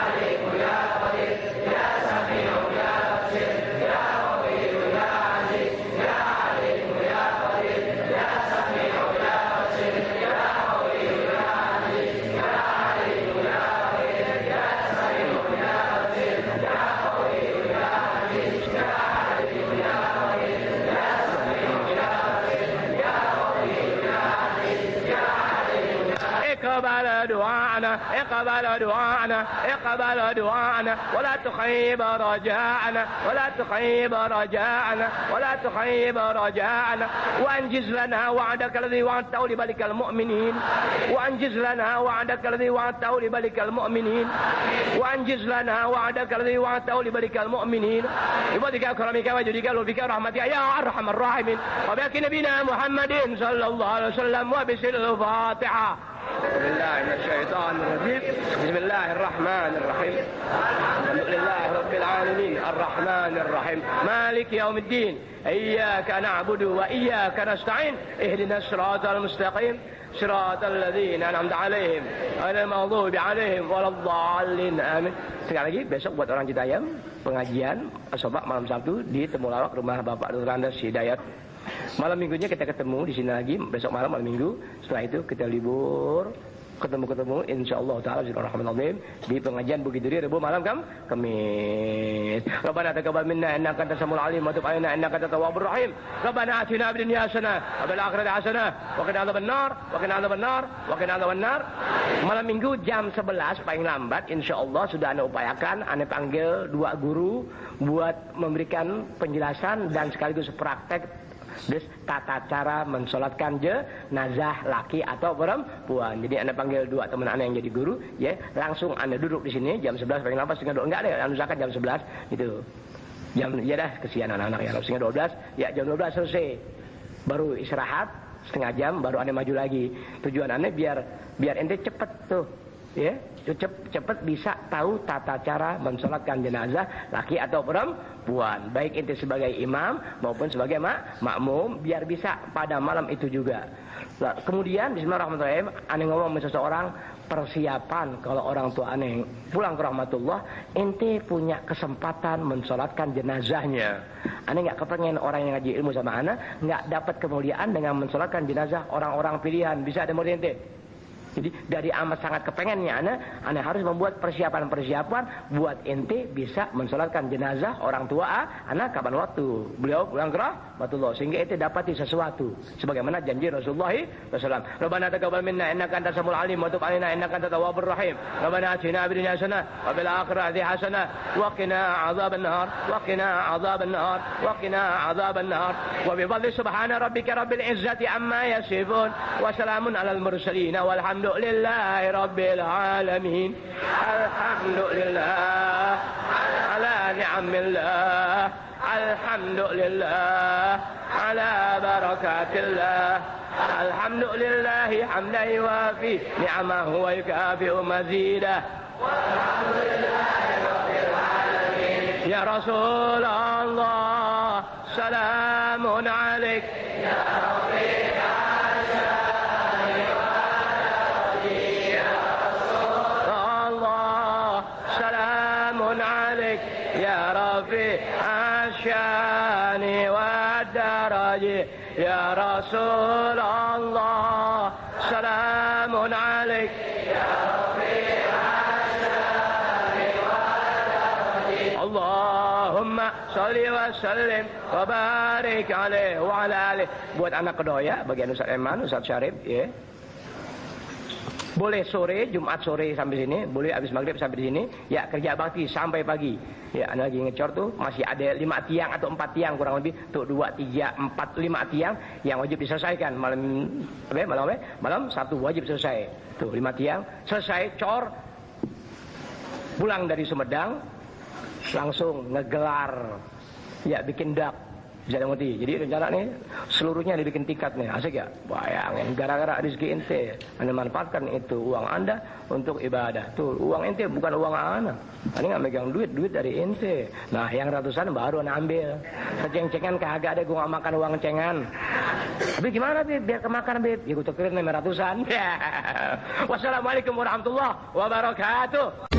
عليم يا قدير يا سميع يا بصير يا قوي يا عزيز يا عليم يا قدير يا سميع يا بصير يا قوي يا عزيز يا عليم يا قدير يا سميع يا بصير يا قوي يا عزيز يا عليم يا قدير يا سميع يا بصير يا قوي يا عزيز يا عليم يا اقبل دعاءنا اقبل دعاءنا اقبل دعاءنا ولا تخيب رجاءنا ولا تخيب رجاءنا ولا تخيب رجاءنا وانجز لنا وعدك الذي وعدته لبلك المؤمنين وانجز لنا وعدك الذي وعدته لبلك المؤمنين وانجز لنا وعدك الذي وعدته لبلك المؤمنين بفضلك وكرمك وجودك ولطفك ورحمتك يا ارحم الراحمين وبحق نبينا محمد صلى الله عليه وسلم وبسر الفاتحه. بسم الله من الشيطان الرجيم بسم الله الرحمن الرحيم الحمد لله رب العالمين الرحمن الرحيم مالك يوم الدين إياك نعبد وإياك نستعين اهدنا الصراط المستقيم صراط الذين أنعمت عليهم غير المغضوب عليهم waladdallin amin. Sekali lagi besok buat orang Citayam pengajian Asobak malam Sabtu di Temulawak rumah Bapak Dr. Andes Hidayat. Malam minggunya kita ketemu di sini lagi besok malam Minggu. Setelah itu kita libur ketemu insyaallah taala bismillahirrahmanirrahim di pengajian Bukit Duri Rabu malam Kamis. Rabbana taqabbal minna innaka antas samiul alim wa tub 'alaina innaka antat tawwabur rahim. Rabbana atina fid dunya hasanah wa fil akhirati hasanah wa qina adzabannar wa qina adzabannar wa qina adzabannar. Malam Minggu jam 11 paling lambat insyaallah sudah ana upayakan ana panggil 2 guru buat memberikan penjelasan dan sekaligus praktek tata cara mensolatkan jenazah laki atau perempuan. Jadi anda panggil 2 teman anda yang jadi guru, ya langsung anda duduk di sini jam 11 paling lambat setengah 12 enggak deh, anu zakat jam 11 gitu. Jam ya dah kesian anak-anak ya setengah 12, ya jam 12 selesai. Baru istirahat setengah jam baru anda maju lagi. Tujuan anda biar ente cepet tuh. Ya, cepet bisa tahu tata cara mensolatkan jenazah laki atau perempuan, baik ente sebagai imam maupun sebagai makmum, biar bisa pada malam itu juga. Nah, kemudian bismillahirrahmanirrahim aneh ngomong sama seseorang, persiapan kalau orang tua aneh pulang ke rahmatullah, ente punya kesempatan mensolatkan jenazahnya. Aneh nggak kepengen orang yang ngaji ilmu sama aneh nggak dapat kemuliaan dengan mensolatkan jenazah orang-orang pilihan. Bisa ada murid ente. Jadi dari amat sangat kepengennya ane harus membuat persiapan-persiapan buat ente bisa mensolatkan jenazah orang tua anak kapan waktu beliau pulang ke rahmatullah, sehingga ente dapati sesuatu sebagaimana janji Rasulullah SAW. Rabbana taqabbal minna innaka antas samiul alim wa tub 'alaina innaka antat tawwabur rahim. Rabbana atina fid dunya hasanah wa fil akhirati hasanah wa qina adzabannar wa qina adzabannar wa qina adzabannar. Wa bi fadli subhana rabbika rabbil izzati amma yasifun wa salamun alal mursalin walhamdulillah Alhamdulillahi Rabbil Alamin. Alhamdulillah ala ni'amillah. Alhamdulillah ala barakatillah. Alhamdulillahi hamdan yuwafi ni'amahu wa yukafi'u mazidah. Walhamdulillahi Rabbil Alamin. Ya Rasulullah salamun alaik ya Rabbi. Ya Rafi asyani wa daraji ya Rasulullah salamun alaik ya Rafi asyani wa daraji. Allahumma salli wa sallim wa barik alaihi wa ala alihi. Buat anak kedoya bagian Ustaz Eman, Ustaz Syarif ya. Boleh sore, Jumat sore sampai sini, boleh habis maghrib sampai di sini. Ya kerja bakti sampai pagi. Ya anda lagi ngecor tuh masih ada 5 tiang atau 4 tiang kurang lebih. Tuh 2, 3, 4, 5 tiang yang wajib diselesaikan malam Sabtu wajib selesai. Tuh 5 tiang selesai cor. Pulang dari Sumedang langsung ngegelar. Ya bikin dak. Bisa dimengerti. Jadi rencana nih seluruhnya dibikin tiket nih, asik ya? Bayangin, gara-gara rezeki ente, anda manfaatkan itu uang anda untuk ibadah. Tuh uang ente bukan uang anak. Anda nggak megang duit dari ente. Nah yang ratusan baru anda ambil. Seceng-cengan kagak ada, gua nggak makan uang cengan. Tapi gimana Bib? Biar kemakan Bib. Ya gua tukerin 500-an. Wassalamualaikum warahmatullahi wabarakatuh.